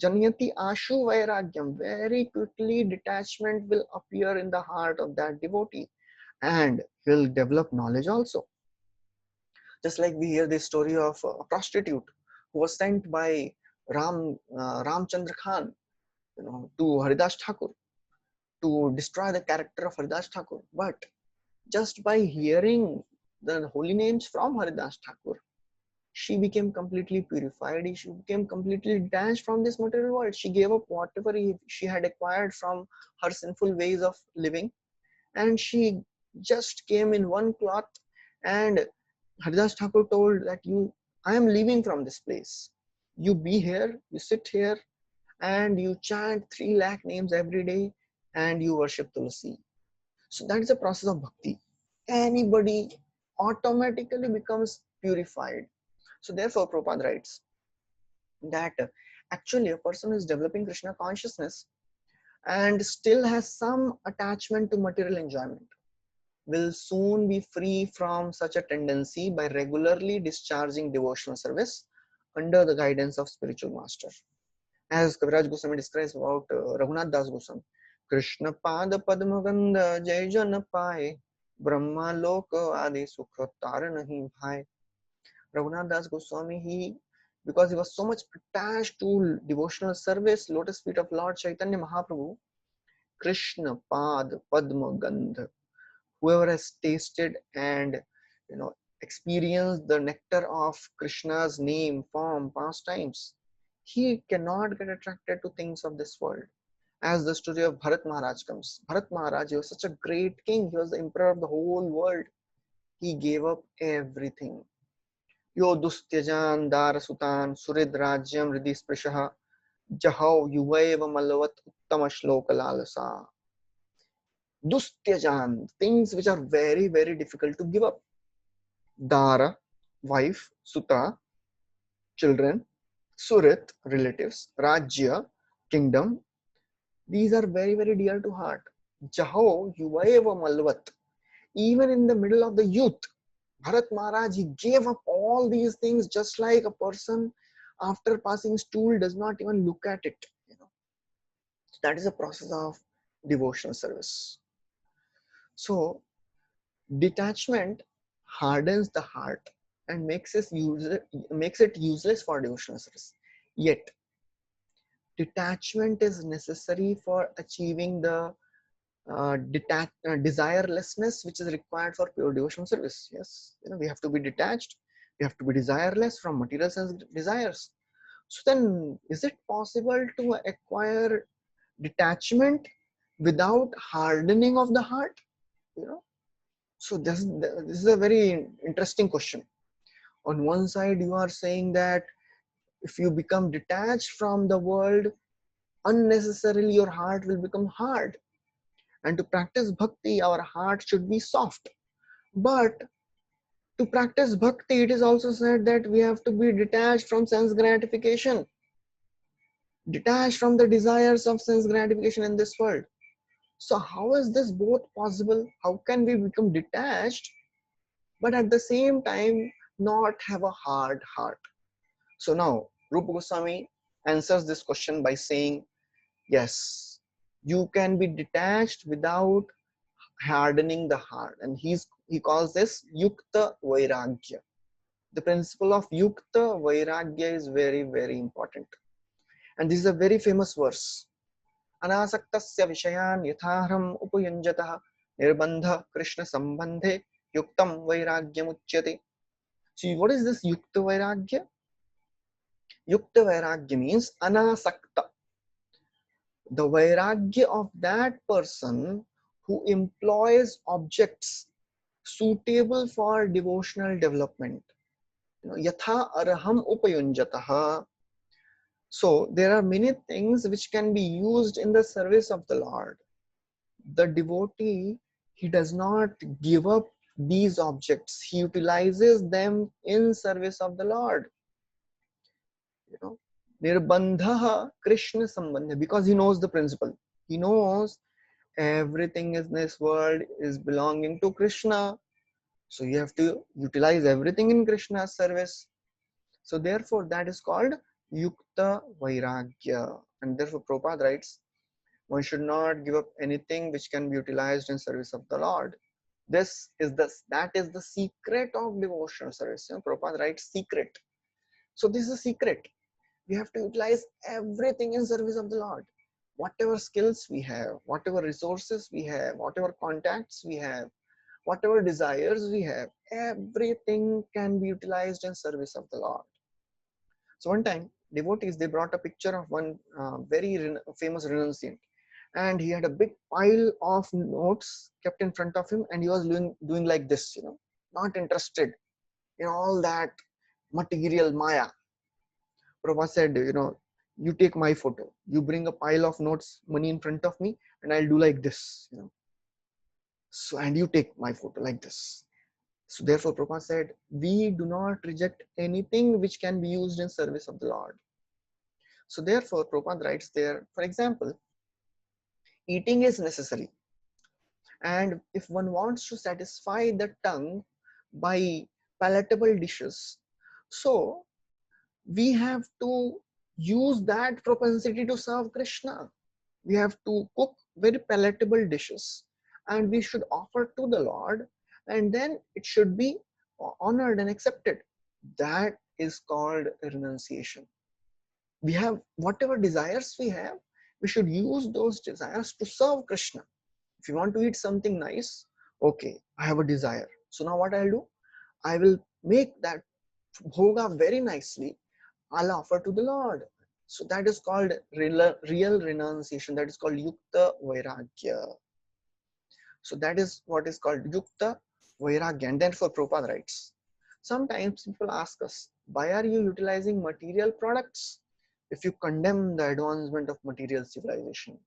Janayati Ashu Vairagyam. Very quickly detachment will appear in the heart of that devotee and will develop knowledge also. Just like we hear the story of a prostitute who was sent by Ramchandra Khan, to Haridas Thakur to destroy the character of Haridas Thakur. But just by hearing the holy names from Haridas Thakur, she became completely purified. She became completely detached from this material world. She gave up whatever she had acquired from her sinful ways of living, and she just came in one cloth. And Haridas Thakur told that I am leaving from this place. You be here, you sit here, and you chant 3 lakh names every day, and you worship Tulsi. So that is the process of bhakti. Anybody automatically becomes purified. So therefore, Prabhupada writes that actually a person is developing Krishna consciousness and still has some attachment to material enjoyment will soon be free from such a tendency by regularly discharging devotional service under the guidance of spiritual master. As Kaviraj Goswami describes about Raghunath Das Goswami, Krishna Pada Padmaganda Jai Jana Pai Brahma Loka Adi Sukha Tara Nahi Bhai. Raghunath Das Goswami, because he was so much attached to devotional service, lotus feet of Lord Chaitanya Mahaprabhu, Krishna Pad Padma Gandha, whoever has tasted and experienced the nectar of Krishna's name, form, pastimes, he cannot get attracted to things of this world. As the story of Bharat Maharaj comes, Bharat Maharaj, he was such a great king, he was the emperor of the whole world. He gave up everything. Yo dustyajan darasutan surid rajyam hridhi sprishah jahau yuvaiva malavat uttama shloka lalasa. Dustyajan, things which are very, very difficult to give up. Dara, wife, Suta, children, Surit, relatives, Rajya, kingdom. These are very, very dear to heart. Jaho, Yuvaiva Malvat. Even in the middle of the youth, Bharat Maharaj, he gave up all these things just like a person after passing stool does not even look at it. That is a process of devotional service. So, detachment hardens the heart and makes it useless for devotional service. Yet, detachment is necessary for achieving the desirelessness which is required for pure devotional service. Yes, we have to be detached. We have to be desireless from material sense desires. So then, is it possible to acquire detachment without hardening of the heart? So this is a very interesting question. On one side, you are saying that if you become detached from the world, unnecessarily your heart will become hard. And to practice bhakti, our heart should be soft. But to practice bhakti, it is also said that we have to be detached from sense gratification, detached from the desires of sense gratification in this world. So how is this both possible? How can we become detached, but at the same time not have a hard heart? So now, Rupa Goswami answers this question by saying, yes, you can be detached without hardening the heart. And he calls this Yukta Vairagya. The principle of Yukta Vairagya is very, very important. And this is a very famous verse. Anasaktasya Vishayan Yatharam Upayanjatah Nirbandha Krishna Sambandhe Yuktam Vairagyam Uchyate. See, what is this Yukta Vairagya? Yukta Vairagya means Anasakta. The Vairagya of that person who employs objects suitable for devotional development. Yatha arham upayunjataha. So there are many things which can be used in the service of the Lord. The devotee, he does not give up these objects. He utilizes them in service of the Lord. Nirbandha Krishna Sambandha, because he knows the principle. He knows everything in this world is belonging to Krishna. So you have to utilize everything in Krishna's service. So therefore that is called Yukta Vairagya. And therefore Prabhupada writes, one should not give up anything which can be utilized in service of the Lord. That is the secret of devotional service. Prabhupada writes secret. So this is a secret. We have to utilize everything in service of the Lord. Whatever skills we have, whatever resources we have, whatever contacts we have, whatever desires we have, everything can be utilized in service of the Lord. So one time, devotees, they brought a picture of one very famous renunciant, and he had a big pile of notes kept in front of him, and he was doing like this, not interested in all that material Maya. Prabhupada said, you take my photo, you bring a pile of notes, money in front of me, and I'll do like this. So, and you take my photo like this. So therefore, Prabhupada said, we do not reject anything which can be used in service of the Lord. So therefore, Prabhupada writes there, for example, eating is necessary. And if one wants to satisfy the tongue by palatable dishes, so we have to use that propensity to serve Krishna. We have to cook very palatable dishes and we should offer to the Lord, and then it should be honored and accepted. That is called renunciation. We have whatever desires we have, we should use those desires to serve Krishna. If you want to eat something nice, okay, I have a desire. So now what I'll do? I will make that bhoga very nicely. I'll offer to the Lord. So that is called real renunciation. That is called yukta vairagya. So that is what is called yukta vairagya. And therefore Prabhupada writes, sometimes people ask us, why are you utilizing material products if you condemn the advancement of material civilization?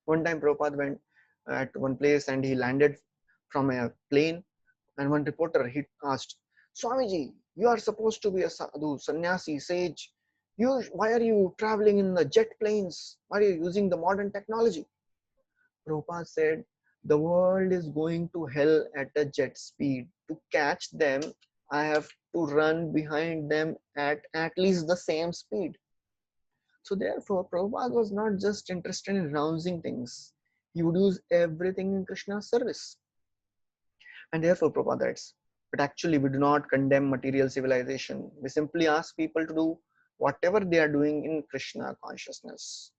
One time Prabhupada went at one place and he landed from a plane, and one reporter, he asked, Swamiji, you are supposed to be a sadhu, sannyasi, sage. Why are you traveling in the jet planes? Why are you using the modern technology? Prabhupada said, the world is going to hell at a jet speed. To catch them, I have to run behind them at least the same speed. So therefore, Prabhupada was not just interested in renouncing things. He would use everything in Krishna's service. And therefore, Prabhupada writes, but actually we do not condemn material civilization. We simply ask people to do whatever they are doing in Krishna consciousness.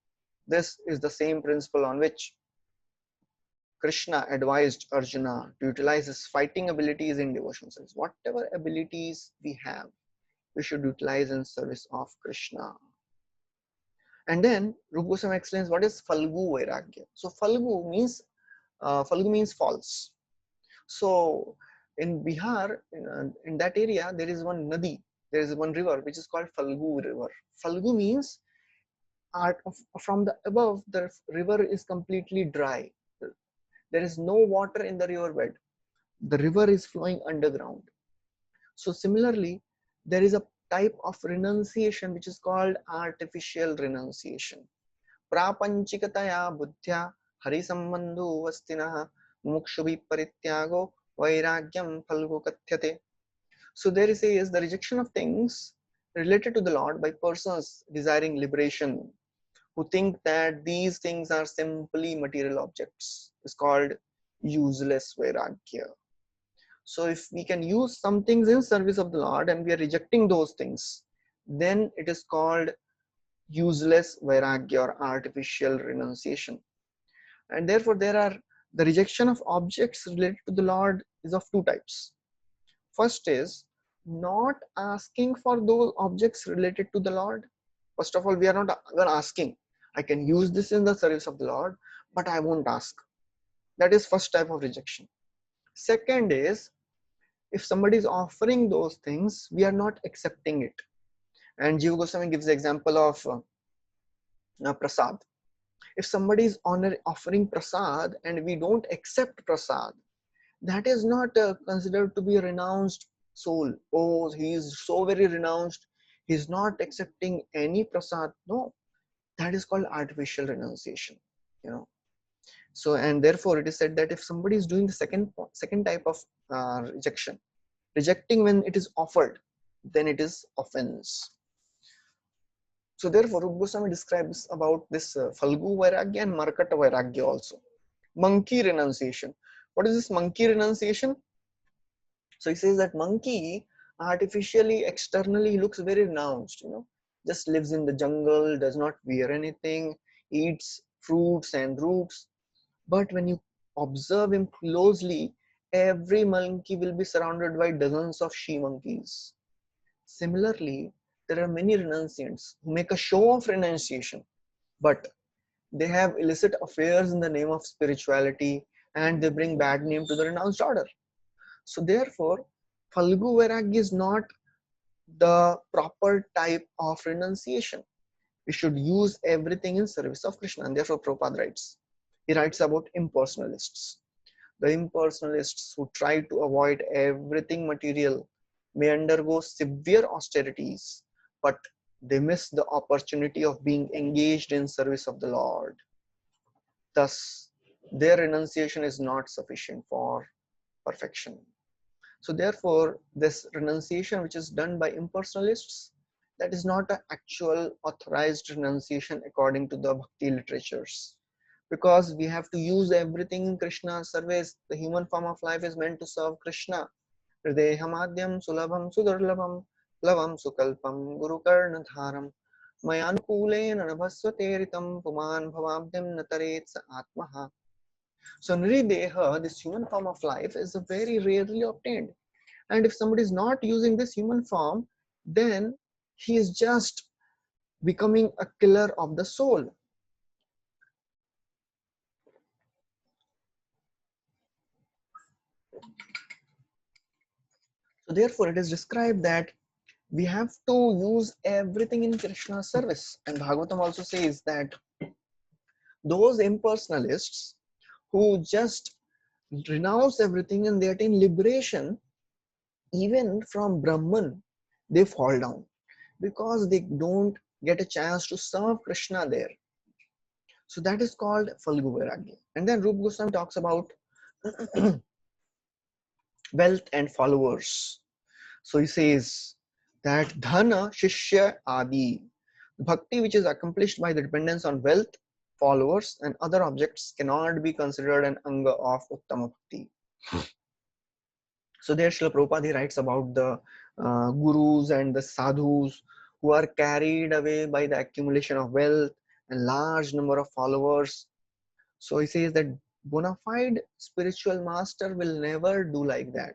This is the same principle on which Krishna advised Arjuna to utilize his fighting abilities in devotion service. Whatever abilities we have, we should utilize in service of Krishna. And then Rupa Goswami explains what is Falgu Vairagya. So Falgu means false. So in Bihar, in that area, there is one nadi, there is one river which is called Falgu river. Falgu means from the above, the river is completely dry. There is no water in the river bed. The river is flowing underground. So similarly, there is a type of renunciation which is called artificial renunciation. Prapanchikataya buddhya harisambandhu vastinah mukshubhi parityago vairagyam phalgu kathyate. So there is the rejection of things related to the Lord by persons desiring liberation, who think that these things are simply material objects, is called useless vairagya. So if we can use some things in service of the Lord and we are rejecting those things, then it is called useless vairagya or artificial renunciation. And therefore the rejection of objects related to the Lord is of two types. First is not asking for those objects related to the Lord. First of all, we are not even asking. I can use this in the service of the Lord, but I won't ask. That is first type of rejection. Second is, if somebody is offering those things, we are not accepting it. And Jiva Goswami gives the example of prasad. If somebody is offering prasad and we don't accept prasad, that is not considered to be a renounced soul. Oh, he is so very renounced, he is not accepting any prasad. No, that is called artificial renunciation. So, and therefore it is said that if somebody is doing the second type of rejection, rejecting when it is offered, then it is offense. So therefore Rupa Goswami describes about this Falgu Vairagya and Markata Vairagya also. Monkey renunciation. What is this monkey renunciation? So he says that monkey Artificially, externally, he looks very renounced, just lives in the jungle, does not wear anything, eats fruits and roots. But when you observe him closely, every monkey will be surrounded by dozens of she monkeys. Similarly, there are many renunciants who make a show of renunciation, but they have illicit affairs in the name of spirituality, and they bring bad name to the renounced order. So therefore, Falgu Vairagya is not the proper type of renunciation. We should use everything in service of Krishna. And therefore, Prabhupada writes. He writes about impersonalists. The impersonalists who try to avoid everything material may undergo severe austerities, but they miss the opportunity of being engaged in service of the Lord. Thus, their renunciation is not sufficient for perfection. So therefore, this renunciation which is done by impersonalists, that is not an actual authorized renunciation according to the bhakti literatures. Because we have to use everything in Krishna's service. The human form of life is meant to serve Krishna. Hridayamadyam sulabham sudurlabham lavam sukalpam gurukarnadharam mayanukulena nabhasvateritam puman bhavabdyam nataret sa atmaha. So Nrideha, this human form of life, is a very rarely obtained. And if somebody is not using this human form, then he is just becoming a killer of the soul. So therefore, it is described that we have to use everything in Krishna's service. And Bhagavatam also says that those impersonalists who just renounce everything and they attain liberation, even from Brahman, they fall down because they don't get a chance to serve Krishna there. So that is called Falgu Vairagya. And then Rupa Goswami talks about wealth and followers. So he says that dhana, shishya, adi, bhakti which is accomplished by the dependence on wealth, followers and other objects cannot be considered an anga of uttama bhakti. So there Srila Prabhupada writes about the gurus and the sadhus who are carried away by the accumulation of wealth and large number of followers. So he says that bona fide spiritual master will never do like that.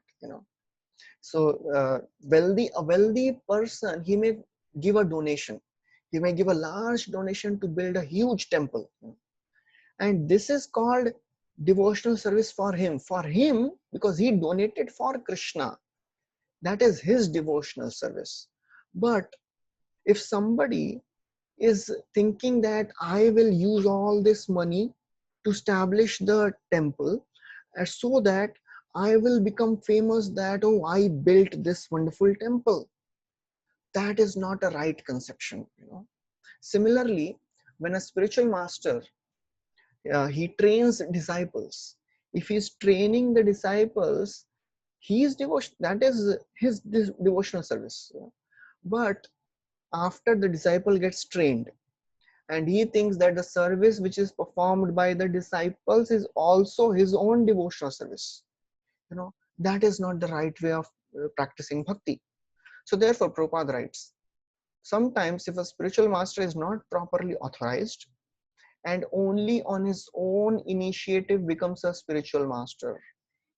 So a wealthy person, he may give a donation. He may give a large donation to build a huge temple. And this is called devotional service for him. For him, because he donated for Krishna. That is his devotional service. But if somebody is thinking that I will use all this money to establish the temple so that I will become famous that, oh, I built this wonderful temple. That is not a right conception. Similarly, when a spiritual master, he trains disciples. If he's training the disciples, he is devotion. That is his devotional service. But after the disciple gets trained, and he thinks that the service which is performed by the disciples is also his own devotional service, that is not the right way of practicing bhakti. So therefore Prabhupada writes, sometimes if a spiritual master is not properly authorized and only on his own initiative becomes a spiritual master,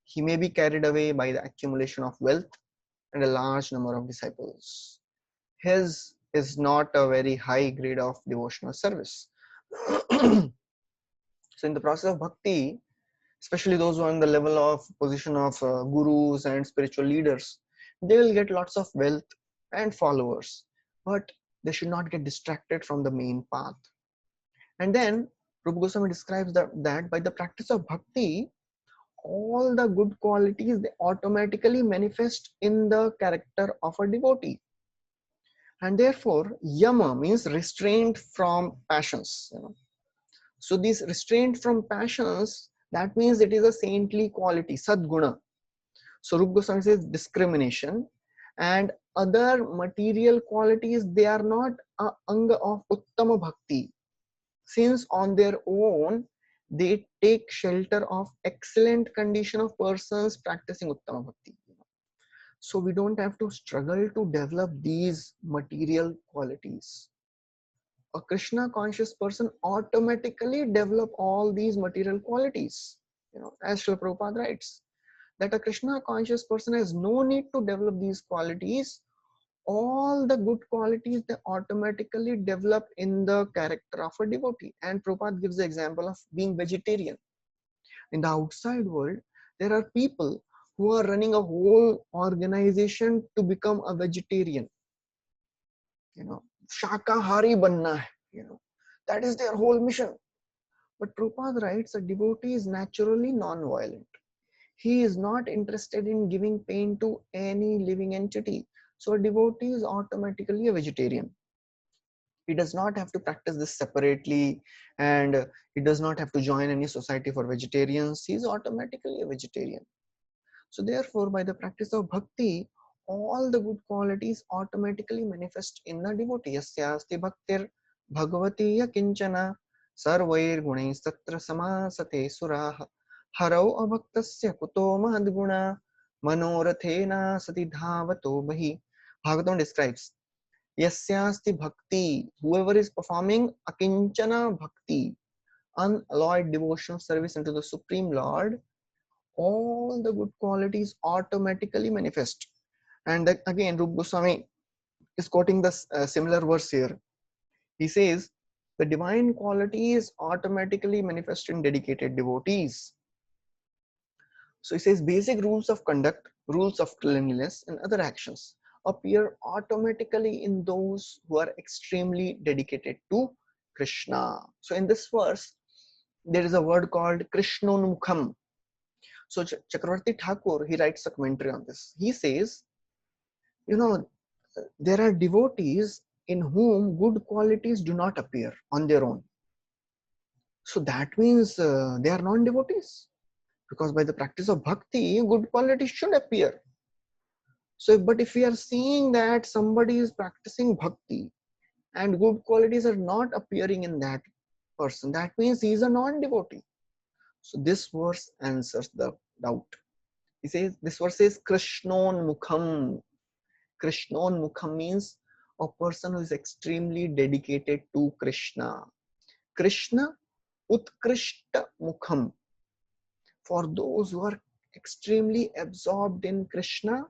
he may be carried away by the accumulation of wealth and a large number of disciples. His is not a very high grade of devotional service. So in the process of bhakti, especially those who are on the level of position of gurus and spiritual leaders, they will get lots of wealth and followers, but they should not get distracted from the main path. And then Rupa Goswami describes that by the practice of bhakti, all the good qualities, they automatically manifest in the character of a devotee. And therefore yama means restraint from passions. So this restraint from passions, that means it is a saintly quality, sadguna. So Rupa Goswami says discrimination and other material qualities, they are not a anga of uttama bhakti, since on their own they take shelter of excellent condition of persons practicing uttama bhakti. So we don't have to struggle to develop these material qualities. A Krishna conscious person automatically develop all these material qualities. As Srila Prabhupada writes, that a Krishna conscious person has no need to develop these qualities. All the good qualities they automatically develop in the character of a devotee. And Prabhupada gives the example of being vegetarian. In the outside world, there are people who are running a whole organization to become a vegetarian. Shakahari banna hai, that is their whole mission. But Prabhupada writes a devotee is naturally non-violent. He is not interested in giving pain to any living entity. So a devotee is automatically a vegetarian. He does not have to practice this separately, and he does not have to join any society for vegetarians. He is automatically a vegetarian. So therefore, by the practice of bhakti, all the good qualities automatically manifest in the devotee. Yasyasti bhaktir bhagavati yakinchana sarvair gunais tatra samasate suraha harau abhaktasya kuto mahadguna manorathena sati dhavato bahi. Bhagavatam describes Yasyasti bhakti, whoever is performing akinchana bhakti, unalloyed devotional service unto the Supreme Lord, all the good qualities automatically manifest. And that again, Rupa Goswami is quoting this similar verse here. He says, the divine qualities automatically manifest in dedicated devotees. So he says, basic rules of conduct, rules of cleanliness, and other actions appear automatically in those who are extremely dedicated to Krishna. So in this verse, there is a word called Krishnonmukham. So Chakravarti Thakur, he writes a commentary on this. He says, there are devotees in whom good qualities do not appear on their own. So that means they are non-devotees, because by the practice of bhakti, good qualities should appear. So, but if we are seeing that somebody is practicing bhakti and good qualities are not appearing in that person, that means he is a non-devotee. So this verse answers the doubt. He says, this verse says Krishnon Mukham. Krishnon Mukham means a person who is extremely dedicated to Krishna. Krishna Utkrishta Mukham. For those who are extremely absorbed in Krishna,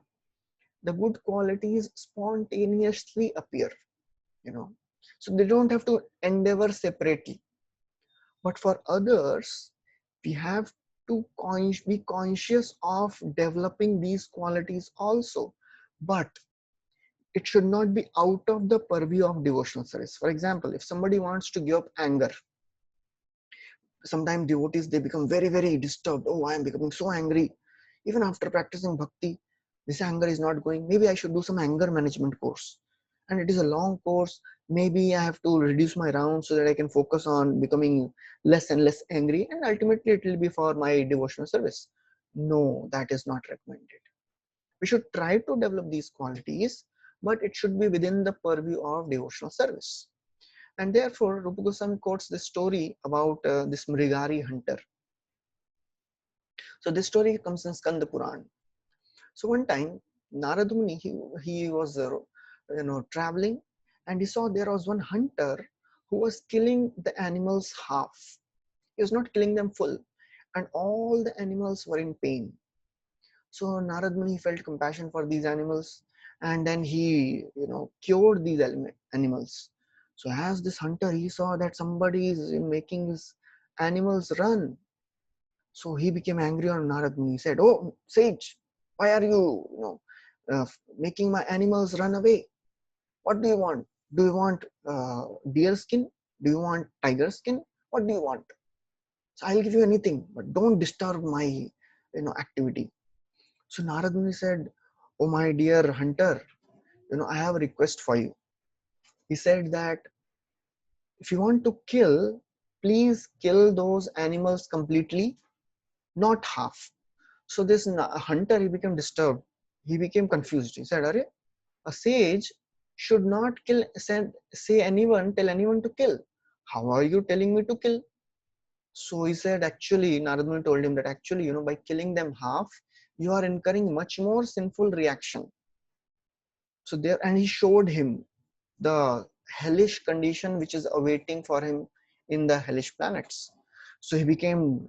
the good qualities spontaneously appear. So they don't have to endeavor separately. But for others, we have to be conscious of developing these qualities also. But it should not be out of the purview of devotional service. For example, if somebody wants to give up anger, sometimes devotees, they become very, very disturbed. Oh, I am becoming so angry. Even after practicing bhakti, this anger is not going. Maybe I should do some anger management course. And it is a long course. Maybe I have to reduce my rounds so that I can focus on becoming less and less angry. And ultimately, it will be for my devotional service. No, that is not recommended. We should try to develop these qualities, but it should be within the purview of devotional service. And therefore, Rupa Goswami quotes this story about this Mrigari hunter. So this story comes in Skanda Puran. So one time, Narad Muni, he was traveling, and he saw there was one hunter who was killing the animals half. He was not killing them full, and all the animals were in pain. So Narad Muni felt compassion for these animals, and then he cured these animals. So as this hunter, he saw that somebody is making his animals run. So he became angry on Narad Muni. He said, "Oh sage, why are you making my animals run away? What do you want? Do you want deer skin? Do you want tiger skin? What do you want? So I'll give you anything, but don't disturb my activity." So Narad Muni said, "Oh my dear hunter, I have a request for you." He said that if you want to kill, please kill those animals completely, not half. So this hunter, he became disturbed. He became confused. He said, "Arey, a sage should not tell anyone to kill. How are you telling me to kill?" So he said, actually, Narad Muni told him that actually, by killing them half, you are incurring much more sinful reaction. So there, and he showed him the hellish condition which is awaiting for him in the hellish planets. So he became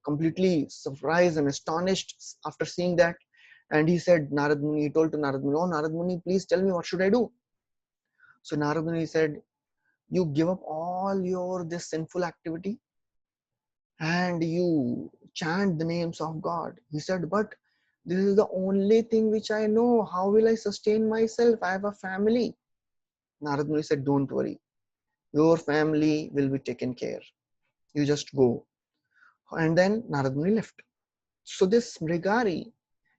completely surprised and astonished after seeing that. And he said, Narad Muni, he told to Narad Muni, oh Narad Muni, please tell me what should I do? So Narad Muni said, you give up all your this sinful activity and you chant the names of God. He said, but this is the only thing which I know. How will I sustain myself? I have a family. Narad Muni said, don't worry. Your family will be taken care. You just go. And then Narad Muni left. So this Mrigari,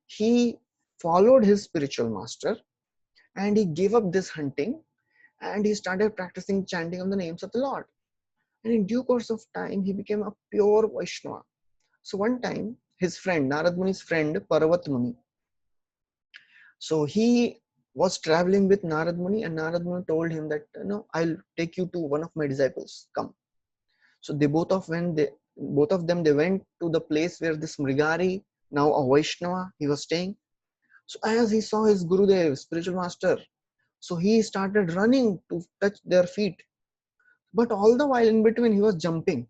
he followed his spiritual master and he gave up this hunting and he started practicing chanting of the names of the Lord. And in due course of time, he became a pure Vaishnava. So one time, his friend, Narad Muni's friend, Parvat Muni, so he was traveling with Narad Muni, and Narad Muni told him that, I'll take you to one of my disciples. Come. So they both of them, they went to the place where this Mrigari, now a Vaishnava, he was staying. So as he saw his Gurudev, spiritual master, so he started running to touch their feet. But all the while in between, he was jumping.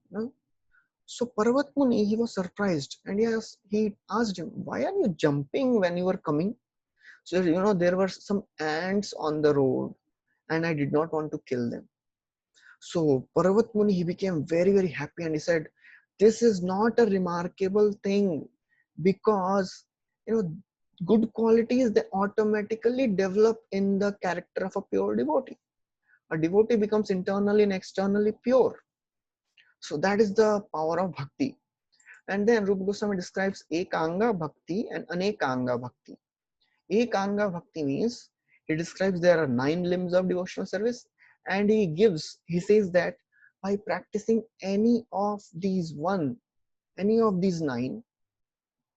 So Parvat Muni, he was surprised, and he asked him, why are you jumping when you were coming? So, there were some ants on the road and I did not want to kill them. So Parvat Muni, he became very, very happy and he said, this is not a remarkable thing because, good qualities, they automatically develop in the character of a pure devotee. A devotee becomes internally and externally pure. So that is the power of bhakti. And then Rupa Goswami describes Ekanga Bhakti and Anekanga Bhakti. Ekanga Bhakti means he describes there are 9 limbs of devotional service, and he says that by practicing any of these 9,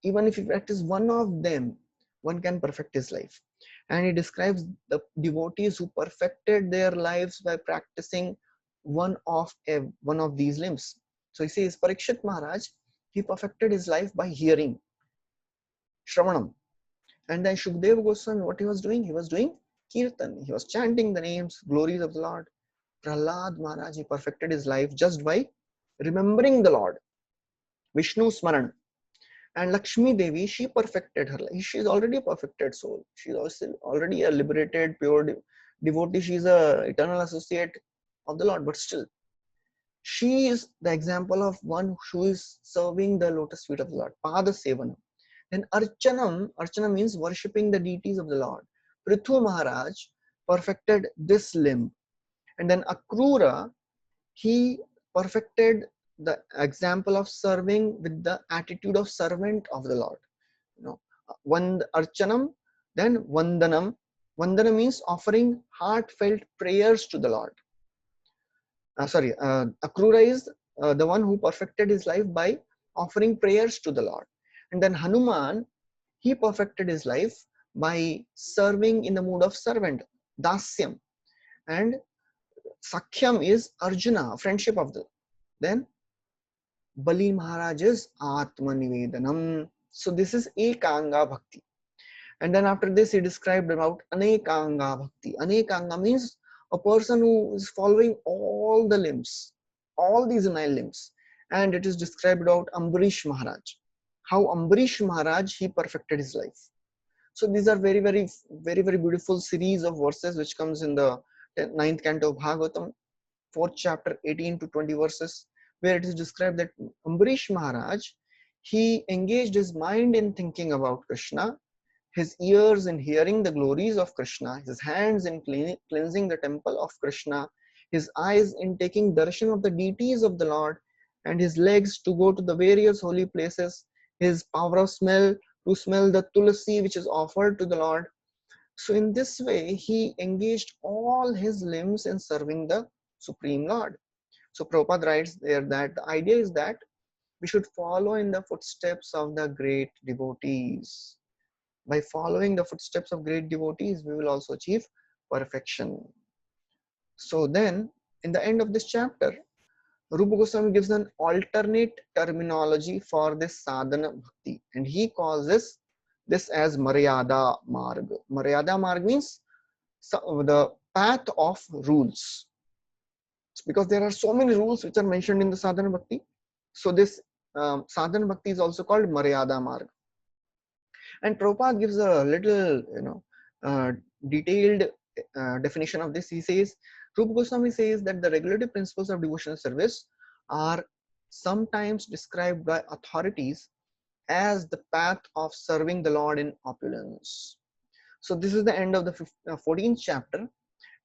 even if you practice one of them, one can perfect his life. And he describes the devotees who perfected their lives by practicing one of these limbs. So he says Parikshit Maharaj, he perfected his life by hearing, Shravanam. And then Shukdev Goswami, what he was doing? He was doing Kirtan. He was chanting the names, glories of the Lord. Prahlad Maharaj, he perfected his life just by remembering the Lord. Vishnu Smaran. And Lakshmi Devi, she perfected her life. She is already a perfected soul. She is also already a liberated, pure devotee. She is an eternal associate of the Lord. But still, she is the example of one who is serving the lotus feet of the Lord. Pada Sevana. Then Archana means worshipping the deities of the Lord. Prithu Maharaj perfected this limb. And then Akrura, he perfected the example of serving with the attitude of servant of the Lord. Archanam, then Vandanam. Vandana means offering heartfelt prayers to the Lord. Akrura is the one who perfected his life by offering prayers to the Lord. And then Hanuman, he perfected his life by serving in the mood of servant, dasyam. And Sakhyam is Arjuna, friendship of the. Then Bali Maharaj is Atma Nivedanam. So this is Ekanga Bhakti. And then after this, he described about Anekanga Bhakti. Anekanga means a person who is following all the limbs, all these 9 limbs. And it is described about Ambarish Maharaj. How Ambarish Maharaj, he perfected his life. So these are very, very, very, very beautiful series of verses which comes in the 9th canto of Bhagavatam, 4th chapter, 18 to 20 verses, where it is described that Ambarish Maharaj, he engaged his mind in thinking about Krishna, his ears in hearing the glories of Krishna, his hands in cleansing the temple of Krishna, his eyes in taking darshan of the deities of the Lord, and his legs to go to the various holy places, his power of smell to smell the tulasi which is offered to the Lord. So in this way, he engaged all his limbs in serving the Supreme Lord. So Prabhupada writes there that the idea is that we should follow in the footsteps of the great devotees. By following the footsteps of great devotees, we will also achieve perfection. So then, in the end of this chapter, Rupa Goswami gives an alternate terminology for this sadhana bhakti, and he calls this as Maryada Marg. Maryada Marg means the path of rules, because there are so many rules which are mentioned in the sadhana bhakti. So this sadhana bhakti is also called Maryada Marg. And Prabhupada gives a little, uh, detailed definition of this. He says, Rupa Goswami says that the regulative principles of devotional service are sometimes described by authorities as the path of serving the Lord in opulence. So this is the end of the 14th chapter.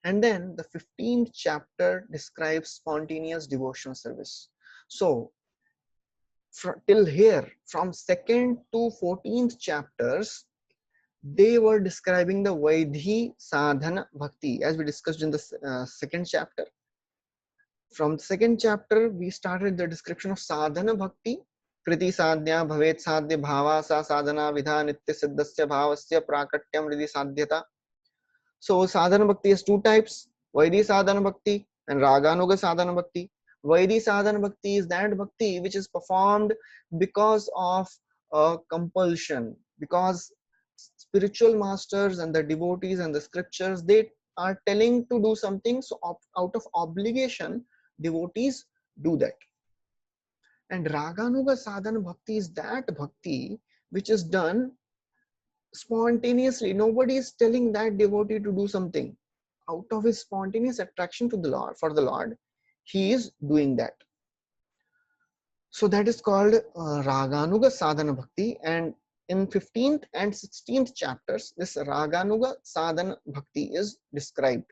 And then the 15th chapter describes spontaneous devotional service. So till here, from 2nd to 14th chapters, they were describing the Vaidhi Sadhana Bhakti, as we discussed in the 2nd chapter. From the 2nd chapter, we started the description of Sadhana Bhakti. Kriti Sadhya Bhavet Sadhya Bhava Sa Sadhana Vidha Nitya Siddhasya Bhavasya Prakatyam Riddhi Sadhyata. So sadhana bhakti has two types, Vaidhi sadhana bhakti and Raganuga sadhana bhakti. Vaidhi sadhana bhakti is that bhakti which is performed because of compulsion, because spiritual masters and the devotees and the scriptures, they are telling to do something, so out of obligation devotees do that. And Raganuga sadhana bhakti is that bhakti which is done spontaneously. Nobody is telling that devotee to do something. Out of his spontaneous attraction to the Lord, for the Lord, he is doing that. So that is called Raganuga Sadhana Bhakti. And in 15th and 16th chapters, this Raganuga Sadhana Bhakti is described.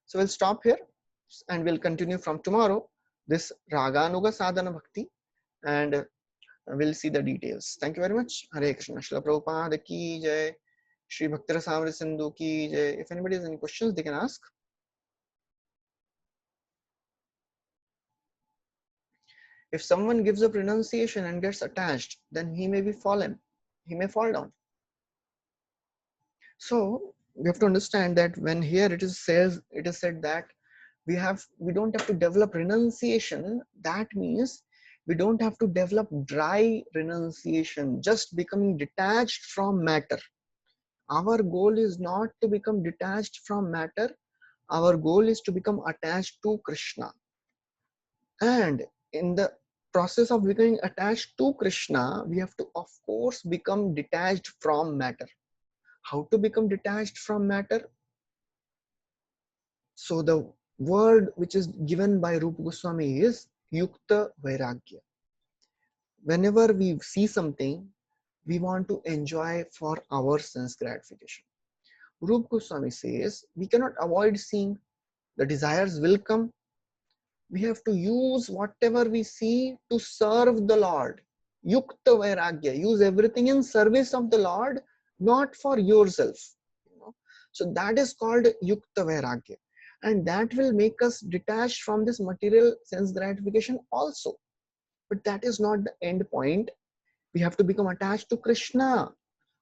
So we'll stop here and we'll continue from tomorrow, this Raganuga Sadhana Bhakti, and we'll see the details. Thank you very much. Hare Krishna. Srila Prabhupada ki jai. Shri Bhakti Rasamrita Sindhu ki jai. If anybody has any questions, they can ask. If someone gives up renunciation and gets attached, then he may be fallen. He may fall down. So we have to understand that when here it is said that we don't have to develop renunciation. That means we don't have to develop dry renunciation, just becoming detached from matter. Our goal is not to become detached from matter. Our goal is to become attached to Krishna. And in the process of becoming attached to Krishna, we have to, of course, become detached from matter. How to become detached from matter? So the word which is given by Rupa Goswami is Yukta Vairagya. Whenever we see something, we want to enjoy for our sense gratification. Rupa Goswami says we cannot avoid seeing. The desires will come. We have to use whatever we see to serve the Lord. Yukta Vairagya. Use everything in service of the Lord, not for yourself. So that is called Yukta Vairagya. And that will make us detached from this material sense gratification also. But that is not the end point. We have to become attached to Krishna.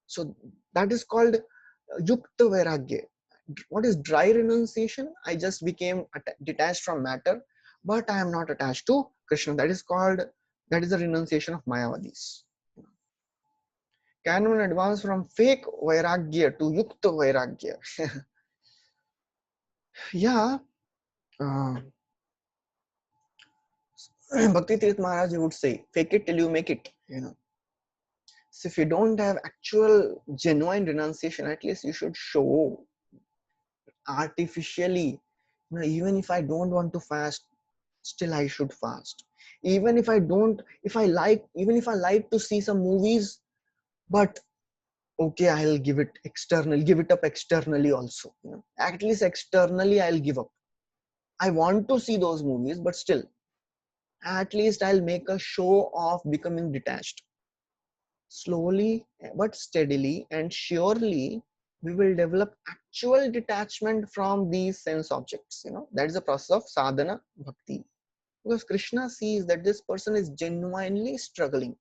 So that is called Yukta Vairagya. What is dry renunciation? I just became detached from matter, but I am not attached to Krishna. That is the renunciation of Mayavadis. Can one advance from fake Vairagya to Yukta Vairagya? Yeah. Bhakti Tirth Maharaj would say, fake it till you make it. So if you don't have actual genuine renunciation, at least you should show artificially. Even if I don't want to fast, still I should fast. Even if I like to see some movies, but okay, I'll give it up externally also. At least externally I'll give up. I want to see those movies, but still, at least I'll make a show of becoming detached. Slowly but steadily and surely, we will develop actual detachment from these sense objects. That is the process of sadhana bhakti. Because Krishna sees that this person is genuinely struggling.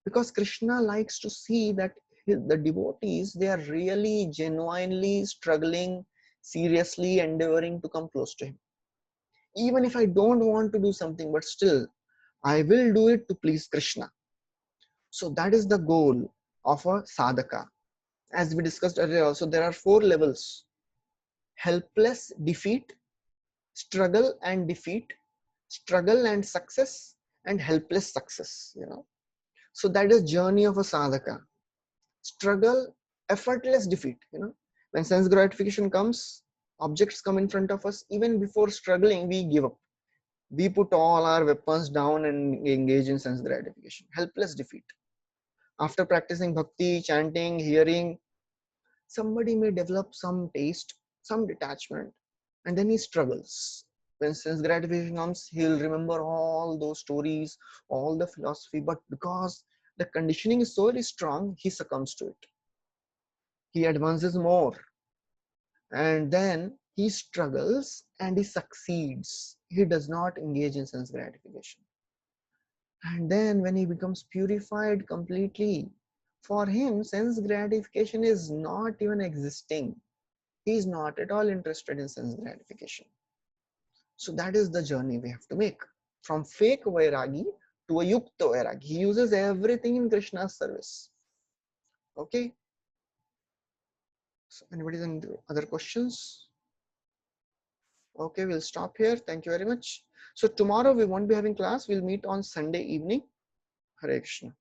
Because Krishna likes to see that the devotees, they are really genuinely struggling, seriously endeavoring to come close to him. Even if I don't want to do something, but still I will do it to please Krishna. So that is the goal of a sadhaka. As we discussed earlier also, there are 4 levels: helpless defeat, struggle and defeat, struggle and success, and helpless success, So that is journey of a sadhaka. Struggle, effortless defeat, When sense gratification comes, objects come in front of us, even before struggling, we give up. We put all our weapons down and engage in sense gratification. Helpless defeat. After practicing bhakti, chanting, hearing, somebody may develop some taste, some detachment, and then he struggles. When sense gratification comes, he'll remember all those stories, all the philosophy, but because the conditioning is so very strong, he succumbs to it. He advances more, and then he struggles and he succeeds. He does not engage in sense gratification. And then when he becomes purified completely, for him, sense gratification is not even existing. He is not at all interested in sense gratification. So that is the journey we have to make. From fake Vairagi to a Yukta Vairagi. He uses everything in Krishna's service. Okay. So anybody have any other questions? Okay, we'll stop here. Thank you very much. So tomorrow we won't be having class. We'll meet on Sunday evening. Hare Krishna.